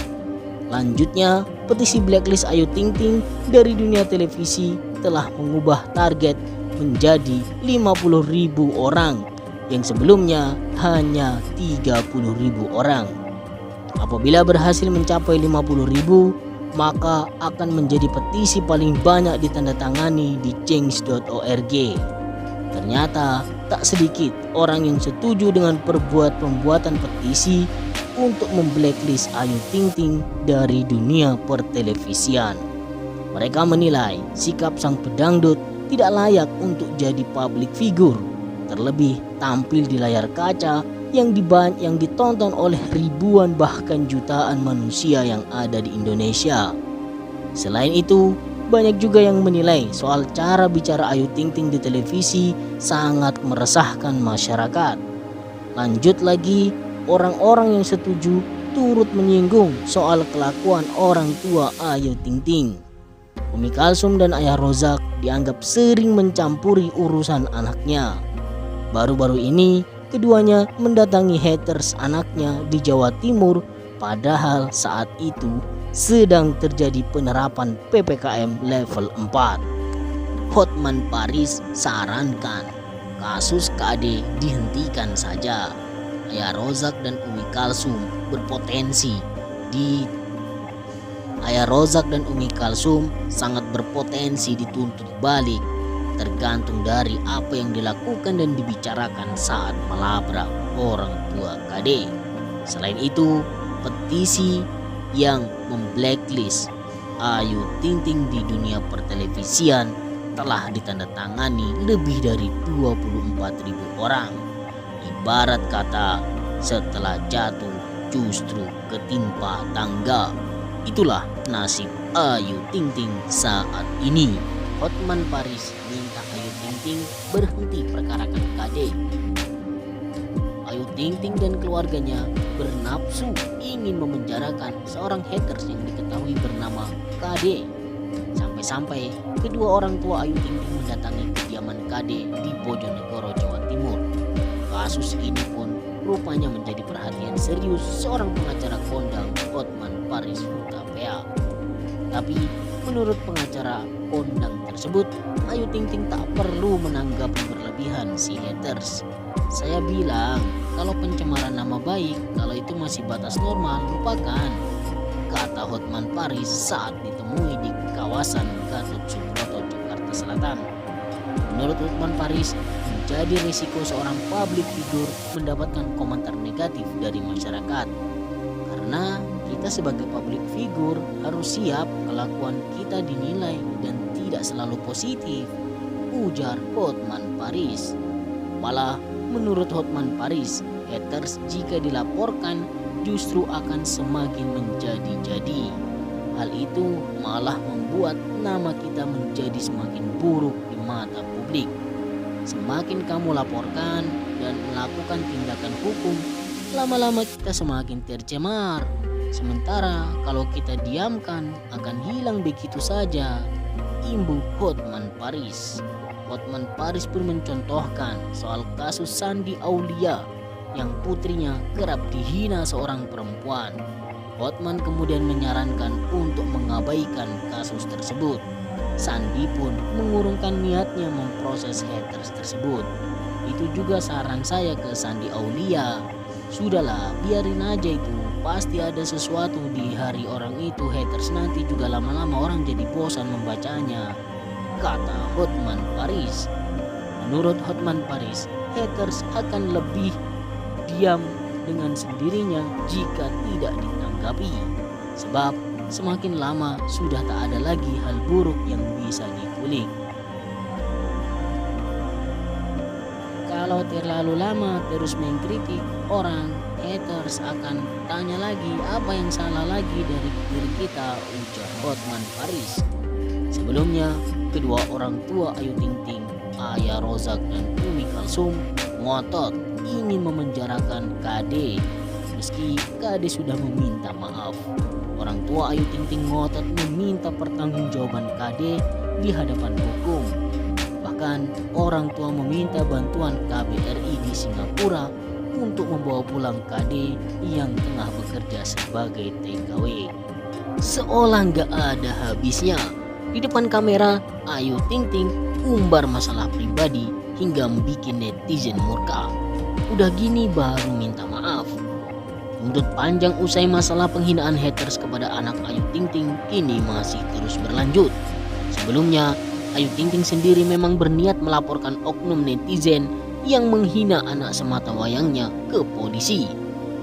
Lanjutnya, petisi blacklist Ayu Ting Ting dari dunia televisi telah mengubah target menjadi 50.000 orang yang sebelumnya hanya 30.000 orang. Apabila berhasil mencapai 50.000, maka akan menjadi petisi paling banyak ditandatangani di change.org. Ternyata tak sedikit orang yang setuju dengan pembuatan petisi untuk memblacklist Ayu Ting Ting dari dunia pertelevisian. Mereka menilai sikap sang pedangdut tidak layak untuk jadi public figure, terlebih tampil di layar kaca yang ditonton oleh ribuan bahkan jutaan manusia yang ada di Indonesia. Selain itu, banyak juga yang menilai soal cara bicara Ayu Ting Ting di televisi sangat meresahkan masyarakat. Lanjut lagi, orang-orang yang setuju turut menyinggung soal kelakuan orang tua Ayu Ting Ting. Umi Kalsum dan Ayah Rozak dianggap sering mencampuri urusan anaknya. Baru-baru ini, keduanya mendatangi haters anaknya di Jawa Timur, padahal saat itu sedang terjadi penerapan PPKM level 4. Hotman Paris sarankan kasus KD dihentikan saja. Ayah Rozak dan Umi Kalsum sangat berpotensi dituntut balik, tergantung dari apa yang dilakukan dan dibicarakan saat melabrak orang tua KD. Selain itu, petisi yang memblacklist Ayu Ting Ting di dunia pertelevisian telah ditandatangani lebih dari 24.000 orang. Ibarat kata, setelah jatuh justru ketimpa tangga. Itulah nasib Ayu Ting Ting saat ini. Hotman Paris minta Ayu Ting Ting berhenti perkarakan KD. Ayu Ting Ting dan keluarganya bernafsu ingin memenjarakan seorang haters yang diketahui bernama KD. Sampai-sampai kedua orang tua Ayu Ting Ting mendatangi kediaman KD di Bojonegoro, Jawa Timur. Kasus ini pun rupanya menjadi perhatian serius seorang pengacara kondang Hotman Paris Hutapea. Tapi menurut pengacara kondang tersebut, Ayu Ting Ting tak perlu menanggapi berlebihan si haters. Saya bilang, kalau pencemaran nama baik, kalau itu masih batas normal, lupakan, kata Hotman Paris saat ditemui di kawasan Gatot Subroto, Jakarta Selatan. Menurut Hotman Paris, menjadi risiko seorang public figure mendapatkan komentar negatif dari masyarakat. Karena kita sebagai public figure harus siap kelakuan kita dinilai dan tidak selalu positif, ujar Hotman Paris. Malah menurut Hotman Paris, haters jika dilaporkan justru akan semakin menjadi-jadi. Hal itu malah membuat nama kita menjadi semakin buruk di mata publik. Semakin kamu laporkan dan melakukan tindakan hukum, lama-lama kita semakin tercemar. Sementara kalau kita diamkan akan hilang begitu saja, imbu Hotman Paris. Hotman Paris pun mencontohkan soal kasus Sandi Aulia yang putrinya kerap dihina seorang perempuan. Hotman kemudian menyarankan untuk mengabaikan kasus tersebut. Sandi pun mengurungkan niatnya memproses haters tersebut. Itu juga saran saya ke Sandi Aulia. Sudahlah, biarin aja itu. Pasti ada sesuatu di hari orang itu. Haters nanti juga lama-lama orang jadi bosan membacanya, kata Hotman Paris. Menurut Hotman Paris, haters akan lebih diam dengan sendirinya jika tidak ditanggapi. Sebab semakin lama sudah tak ada lagi hal buruk yang bisa dikulik. Kalau terlalu lama terus mengkritik orang, haters akan tanya lagi apa yang salah lagi dari diri kita, ujar Hotman Paris. Sebelumnya, kedua orang tua Ayu Ting Ting, Ayah Rozak dan Umi Kalsum, ngotot ingin memenjarakan KD meski KD sudah meminta maaf. Orang tua Ayu Ting Ting ngotot meminta pertanggungjawaban KD di hadapan hukum. Bahkan orang tua meminta bantuan KBRI di Singapura untuk membawa pulang KD yang tengah bekerja sebagai TKW. Seolah gak ada habisnya, di depan kamera Ayu Ting Ting umbar masalah pribadi hingga membuat netizen murka. Udah gini baru minta maaf. Buntut panjang usai masalah penghinaan haters kepada anak Ayu Ting Ting kini masih terus berlanjut. Sebelumnya, Ayu Ting Ting sendiri memang berniat melaporkan oknum netizen yang menghina anak sematawayangnya ke polisi.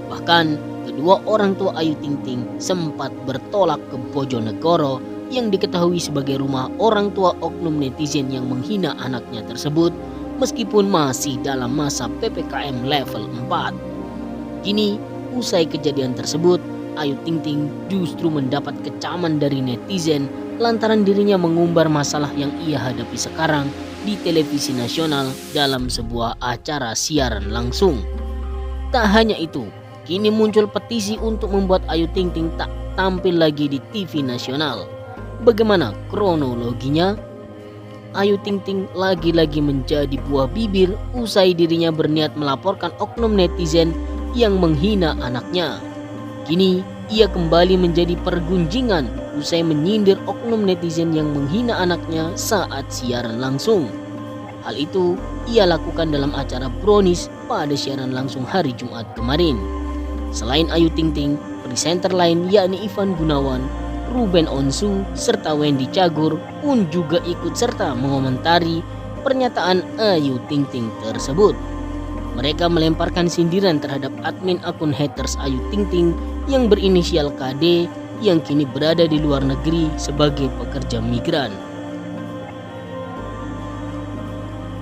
Bahkan, kedua orang tua Ayu Ting Ting sempat bertolak ke Bojonegoro yang diketahui sebagai rumah orang tua oknum netizen yang menghina anaknya tersebut, meskipun masih dalam masa PPKM level 4. Kini, usai kejadian tersebut, Ayu Ting Ting justru mendapat kecaman dari netizen lantaran dirinya mengumbar masalah yang ia hadapi sekarang di televisi nasional dalam sebuah acara siaran langsung. Tak hanya itu, kini muncul petisi untuk membuat Ayu Ting Ting tak tampil lagi di TV nasional. Bagaimana kronologinya? Ayu Ting Ting lagi-lagi menjadi buah bibir usai dirinya berniat melaporkan oknum netizen yang menghina anaknya. Kini ia kembali menjadi pergunjingan usai menyindir oknum netizen yang menghina anaknya saat siaran langsung. Hal itu ia lakukan dalam acara Brownies pada siaran langsung hari Jumat kemarin. Selain Ayu Ting Ting, presenter lain yakni Ivan Gunawan, Ruben Onsu, serta Wendy Cagur pun juga ikut serta mengomentari pernyataan Ayu Ting Ting tersebut. Mereka melemparkan sindiran terhadap admin akun haters Ayu Ting Ting yang berinisial KD yang kini berada di luar negeri sebagai pekerja migran.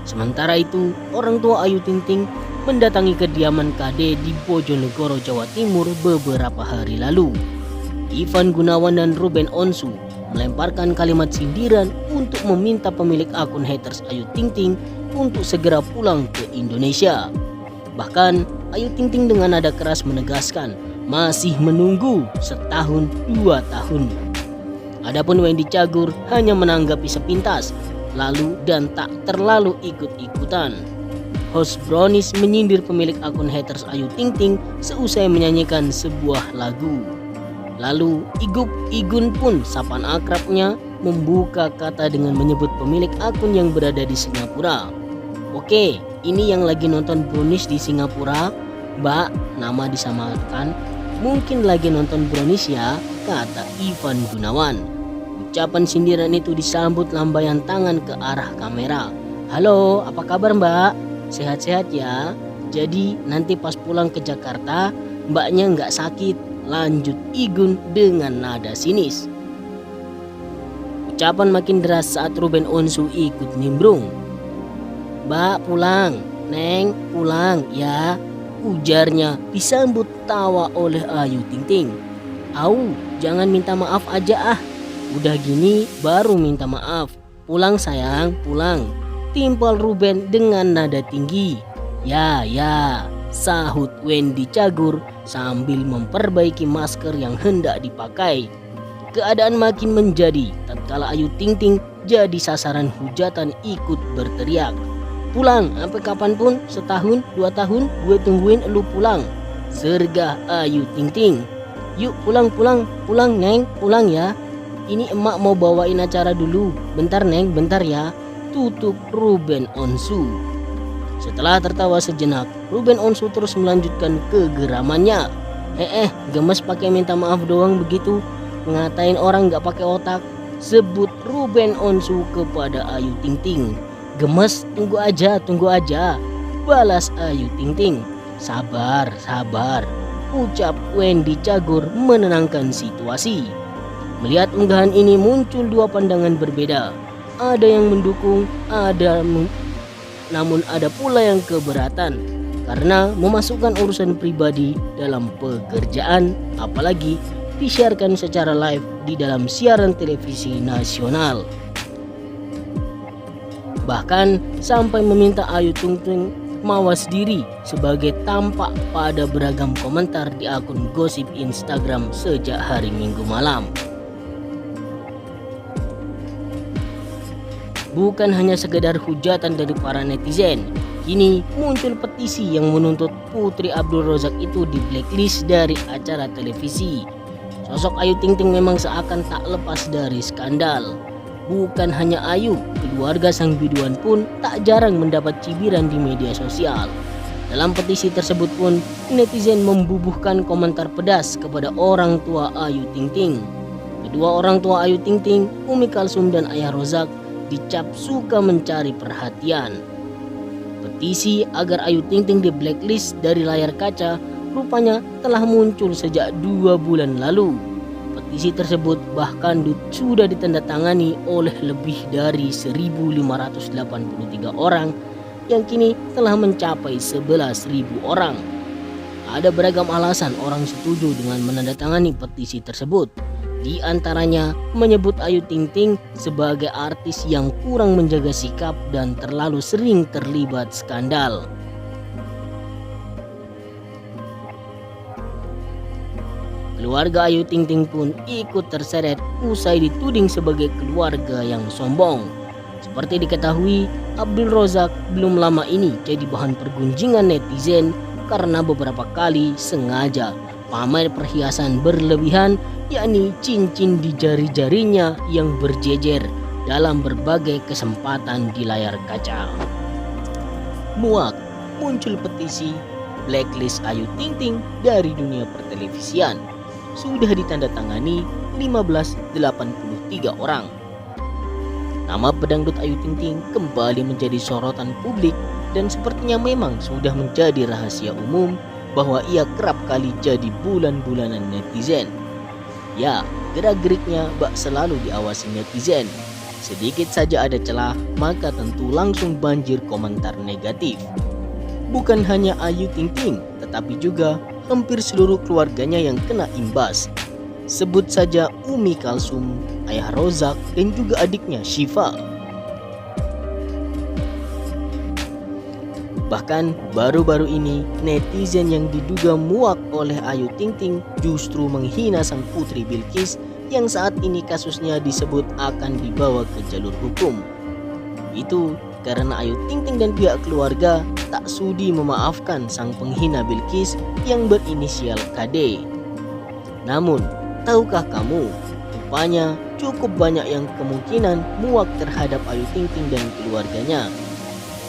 Sementara itu, orang tua Ayu Ting Ting mendatangi kediaman KD di Bojonegoro, Jawa Timur beberapa hari lalu. Ivan Gunawan dan Ruben Onsu melemparkan kalimat sindiran untuk meminta pemilik akun haters Ayu Ting Ting untuk segera pulang ke Indonesia. Bahkan Ayu Ting Ting dengan nada keras menegaskan masih menunggu 1-2 tahun. Adapun Wendy Cagur hanya menanggapi sepintas lalu dan tak terlalu ikut-ikutan. Host Brownies menyindir pemilik akun haters Ayu Ting Ting seusai menyanyikan sebuah lagu. Lalu Igun pun sapaan akrabnya membuka kata dengan menyebut pemilik akun yang berada di Singapura. Oke, ini yang lagi nonton Brownies di Singapura, Mbak, nama disamakan. Mungkin lagi nonton Brownies ya, kata Ivan Gunawan. Ucapan sindiran itu disambut lambaian tangan ke arah kamera. Halo, apa kabar Mbak? Sehat-sehat ya? Jadi nanti pas pulang ke Jakarta, Mbaknya nggak sakit, lanjut Igun dengan nada sinis. Ucapan makin deras saat Ruben Onsu ikut nimbrung. Mbak pulang, Neng pulang ya, ujarnya disambut tawa oleh Ayu Ting Ting. Au, jangan minta maaf aja ah, udah gini baru minta maaf. Pulang sayang, pulang, timpal Ruben dengan nada tinggi. Ya, sahut Wendy Cagur sambil memperbaiki masker yang hendak dipakai. Keadaan makin menjadi tatkala Ayu Ting Ting jadi sasaran hujatan ikut berteriak. Pulang sampai kapanpun, 1-2 tahun gue tungguin lu pulang, sergah Ayu Ting Ting. Yuk pulang Neng, pulang ya. Ini emak mau bawain acara dulu, bentar Neng, bentar ya, tutup Ruben Onsu. Setelah tertawa sejenak, Ruben Onsu terus melanjutkan kegeramannya. Gemes pakai minta maaf doang begitu, ngatain orang gak pakai otak, sebut Ruben Onsu kepada Ayu Ting Ting. Gemes, tunggu aja, balas Ayu Ting Ting. Sabar, ucap Wendy Cagur menenangkan situasi. Melihat unggahan ini muncul dua pandangan berbeda. Ada yang mendukung, namun ada pula yang keberatan karena memasukkan urusan pribadi dalam pekerjaan, apalagi disiarkan secara live di dalam siaran televisi nasional. Bahkan sampai meminta Ayu Ting Ting mawas diri sebagai tampak pada beragam komentar di akun gosip Instagram sejak hari Minggu malam. Bukan hanya sekedar hujatan dari para netizen, kini muncul petisi yang menuntut Putri Abdul Razak itu di blacklist dari acara televisi. Sosok Ayu Ting Ting memang seakan tak lepas dari skandal. Bukan hanya Ayu, keluarga sang biduan pun tak jarang mendapat cibiran di media sosial. Dalam petisi tersebut pun, netizen membubuhkan komentar pedas kepada orang tua Ayu Ting Ting. Kedua orang tua Ayu Ting Ting, Umi Kalsum dan Ayah Rozak, dicap suka mencari perhatian. Petisi agar Ayu Ting Ting di blacklist dari layar kaca rupanya telah muncul sejak 2 bulan lalu. Petisi tersebut bahkan sudah ditandatangani oleh lebih dari 1.583 orang yang kini telah mencapai 11.000 orang. Ada beragam alasan orang setuju dengan menandatangani petisi tersebut. Di antaranya menyebut Ayu Ting Ting sebagai artis yang kurang menjaga sikap dan terlalu sering terlibat skandal. Keluarga Ayu Ting Ting pun ikut terseret usai dituding sebagai keluarga yang sombong. Seperti diketahui, Abdul Razak belum lama ini jadi bahan pergunjingan netizen karena beberapa kali sengaja pamer perhiasan berlebihan, yakni cincin di jari-jarinya yang berjejer dalam berbagai kesempatan di layar kaca. Muak, muncul petisi blacklist Ayu Ting Ting dari dunia pertelevisian. Sudah ditandatangani 1583 orang. Nama pedangdut Ayu Ting Ting kembali menjadi sorotan publik dan sepertinya memang sudah menjadi rahasia umum bahwa ia kerap kali jadi bulan-bulanan netizen. Ya, gerak-geriknya bak selalu diawasi netizen. Sedikit saja ada celah, maka tentu langsung banjir komentar negatif. Bukan hanya Ayu Ting Ting, tetapi juga hampir seluruh keluarganya yang kena imbas. Sebut saja Umi Kalsum, Ayah Razak, dan juga adiknya Syifa. Bahkan baru-baru ini netizen yang diduga muak oleh Ayu Ting Ting justru menghina sang putri Bilqis yang saat ini kasusnya disebut akan dibawa ke jalur hukum. Itu karena Ayu Ting Ting dan pihak keluarga tak sudi memaafkan sang penghina Bilqis yang berinisial KD. Namun, tahukah kamu, rupanya cukup banyak yang kemungkinan muak terhadap Ayu Ting Ting dan keluarganya.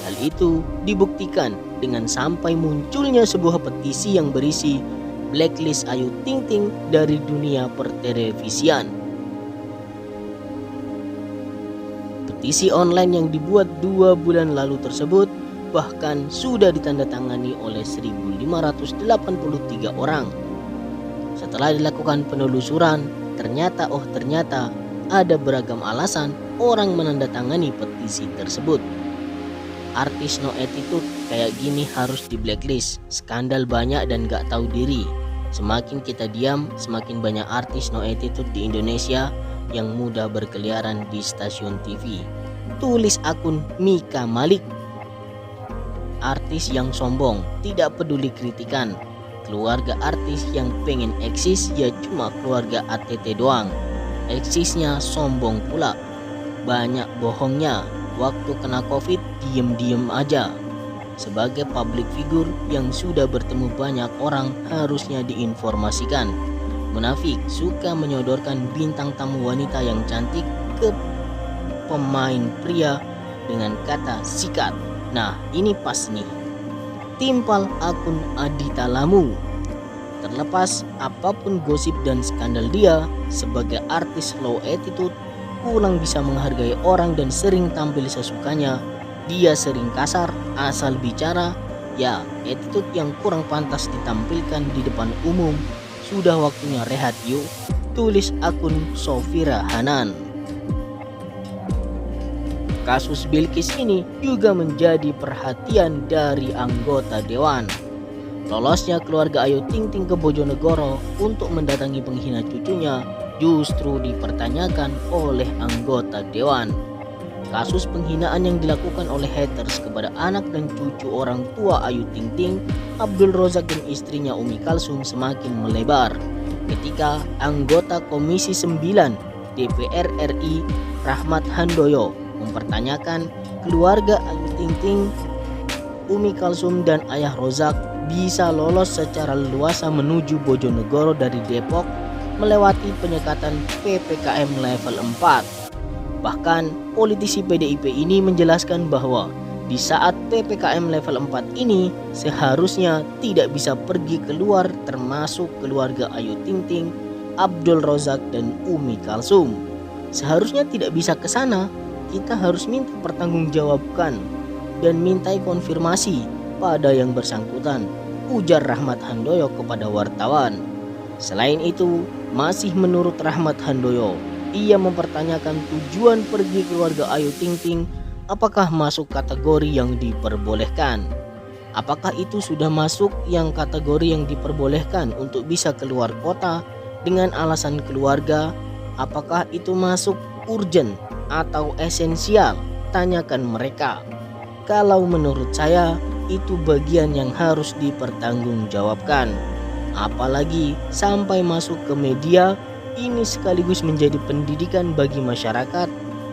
Hal itu dibuktikan dengan sampai munculnya sebuah petisi yang berisi blacklist Ayu Ting Ting dari dunia pertelevisian. Petisi online yang dibuat 2 bulan lalu tersebut bahkan sudah ditandatangani oleh 1583 orang. Setelah dilakukan penelusuran, ternyata ada beragam alasan orang menandatangani petisi tersebut. Artis no attitude kayak gini harus di blacklist. Skandal banyak dan gak tahu diri. Semakin kita diam, semakin banyak artis no attitude di Indonesia yang mudah berkeliaran di stasiun TV. Tulis akun Mika Malik. Artis yang sombong, tidak peduli kritikan. Keluarga artis yang pengen eksis ya cuma keluarga ATT doang. Eksisnya sombong pula. Banyak bohongnya. Waktu kena COVID diem-diem aja. Sebagai public figure yang sudah bertemu banyak orang harusnya diinformasikan. Munafik suka menyodorkan bintang tamu wanita yang cantik ke pemain pria dengan kata sikat. Nah, ini pas nih. Timpal akun Adita Lamu. Terlepas apapun gosip dan skandal dia, sebagai artis low attitude, kurang bisa menghargai orang dan sering tampil sesukanya. Dia sering kasar, asal bicara. Ya, attitude yang kurang pantas ditampilkan di depan umum. Sudah waktunya rehat yuk. Tulis akun Sofira Hanan. Kasus Bilqis ini juga menjadi perhatian dari anggota dewan. Lolosnya keluarga Ayu Ting Ting ke Bojonegoro untuk mendatangi penghina cucunya justru dipertanyakan oleh anggota dewan. Kasus penghinaan yang dilakukan oleh haters kepada anak dan cucu orang tua Ayu Ting Ting, Abdul Razak dan istrinya Umi Kalsum semakin melebar ketika anggota Komisi 9 DPR RI Rahmat Handoyo mempertanyakan keluarga Ayu Ting Ting, Umi Kalsum dan Ayah Razak bisa lolos secara leluasa menuju Bojonegoro dari Depok melewati penyekatan PPKM level 4. Bahkan politisi PDIP ini menjelaskan bahwa di saat PPKM level 4 ini seharusnya tidak bisa pergi keluar termasuk keluarga Ayu Ting Ting, Abdul Razak dan Umi Kalsum. Seharusnya tidak bisa ke sana. Kita harus minta pertanggungjawabkan dan mintai konfirmasi pada yang bersangkutan, ujar Rahmat Handoyo kepada wartawan. Selain itu, masih menurut Rahmat Handoyo, ia mempertanyakan tujuan pergi keluarga Ayu Ting Ting apakah masuk kategori yang diperbolehkan. Apakah itu sudah masuk yang kategori yang diperbolehkan untuk bisa keluar kota dengan alasan keluarga? Apakah itu masuk urgent atau esensial? Tanyakan mereka. Kalau menurut saya itu bagian yang harus dipertanggungjawabkan. Apalagi sampai masuk ke media, ini sekaligus menjadi pendidikan bagi masyarakat,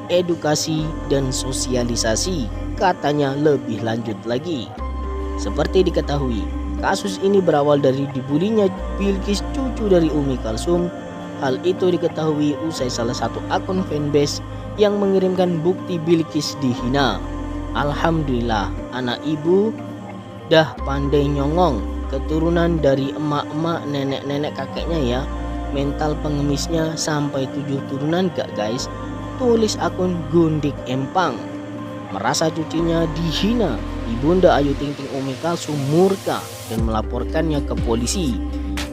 edukasi dan sosialisasi, katanya lebih lanjut lagi. Seperti diketahui, kasus ini berawal dari dibulinya Bilqis, cucu dari Umi Kalsum. Hal itu diketahui usai salah satu akun fanbase yang mengirimkan bukti Bilqis dihina. Alhamdulillah, anak ibu dah pandai nyongong, keturunan dari emak-emak, nenek-nenek, kakeknya ya. Mental pengemisnya sampai 7 turunan gak guys? Tulis akun Gundik Empang. Merasa cucunya dihina, Ibunda Ayu Ting Ting Umi Kalsum murka dan melaporkannya ke polisi.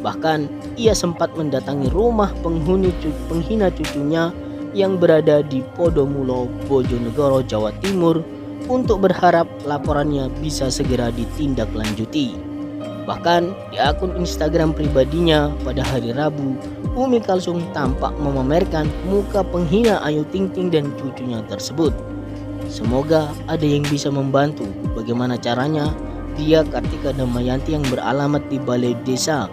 Bahkan ia sempat mendatangi rumah penghina cucunya yang berada di Podomulo, Bojonegoro, Jawa Timur untuk berharap laporannya bisa segera ditindaklanjuti. Bahkan di akun Instagram pribadinya pada hari Rabu, Umi Kalsum tampak memamerkan muka penghina Ayu Ting Ting dan cucunya tersebut. Semoga ada yang bisa membantu bagaimana caranya dia Kartika Damayanti yang beralamat di Balai Desa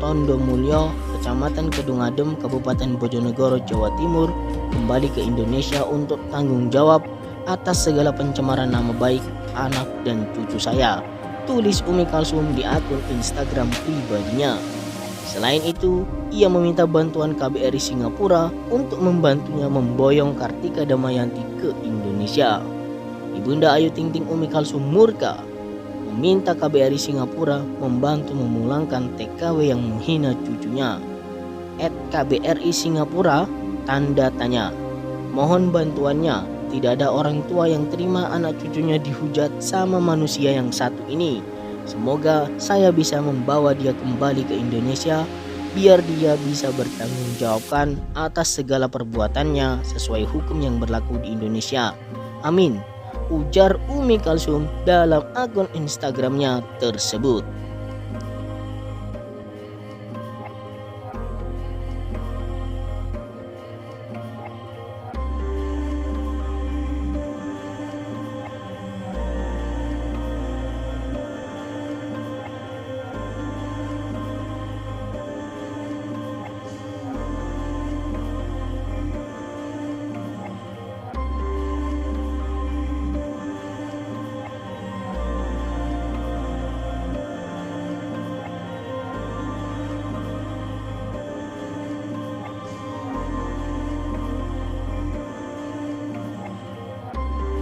Tondomulyo, Kecamatan Kedungadem, Kabupaten Bojonegoro, Jawa Timur kembali ke Indonesia untuk tanggung jawab atas segala pencemaran nama baik anak dan cucu saya, tulis Umi Kalsum di akun Instagram pribadinya. Selain itu, ia meminta bantuan KBRI Singapura untuk membantunya memboyong Kartika Damayanti ke Indonesia. Ibunda Ayu Ting Ting Umi Kalsum murka, meminta KBRI Singapura membantu memulangkan TKW yang menghina cucunya. @KBRI Singapura tanda tanya. Mohon bantuannya, tidak ada orang tua yang terima anak cucunya dihujat sama manusia yang satu ini. Semoga saya bisa membawa dia kembali ke Indonesia biar dia bisa bertanggung jawabkan atas segala perbuatannya sesuai hukum yang berlaku di Indonesia. Amin, ujar Umi Kalsum dalam akun Instagramnya tersebut.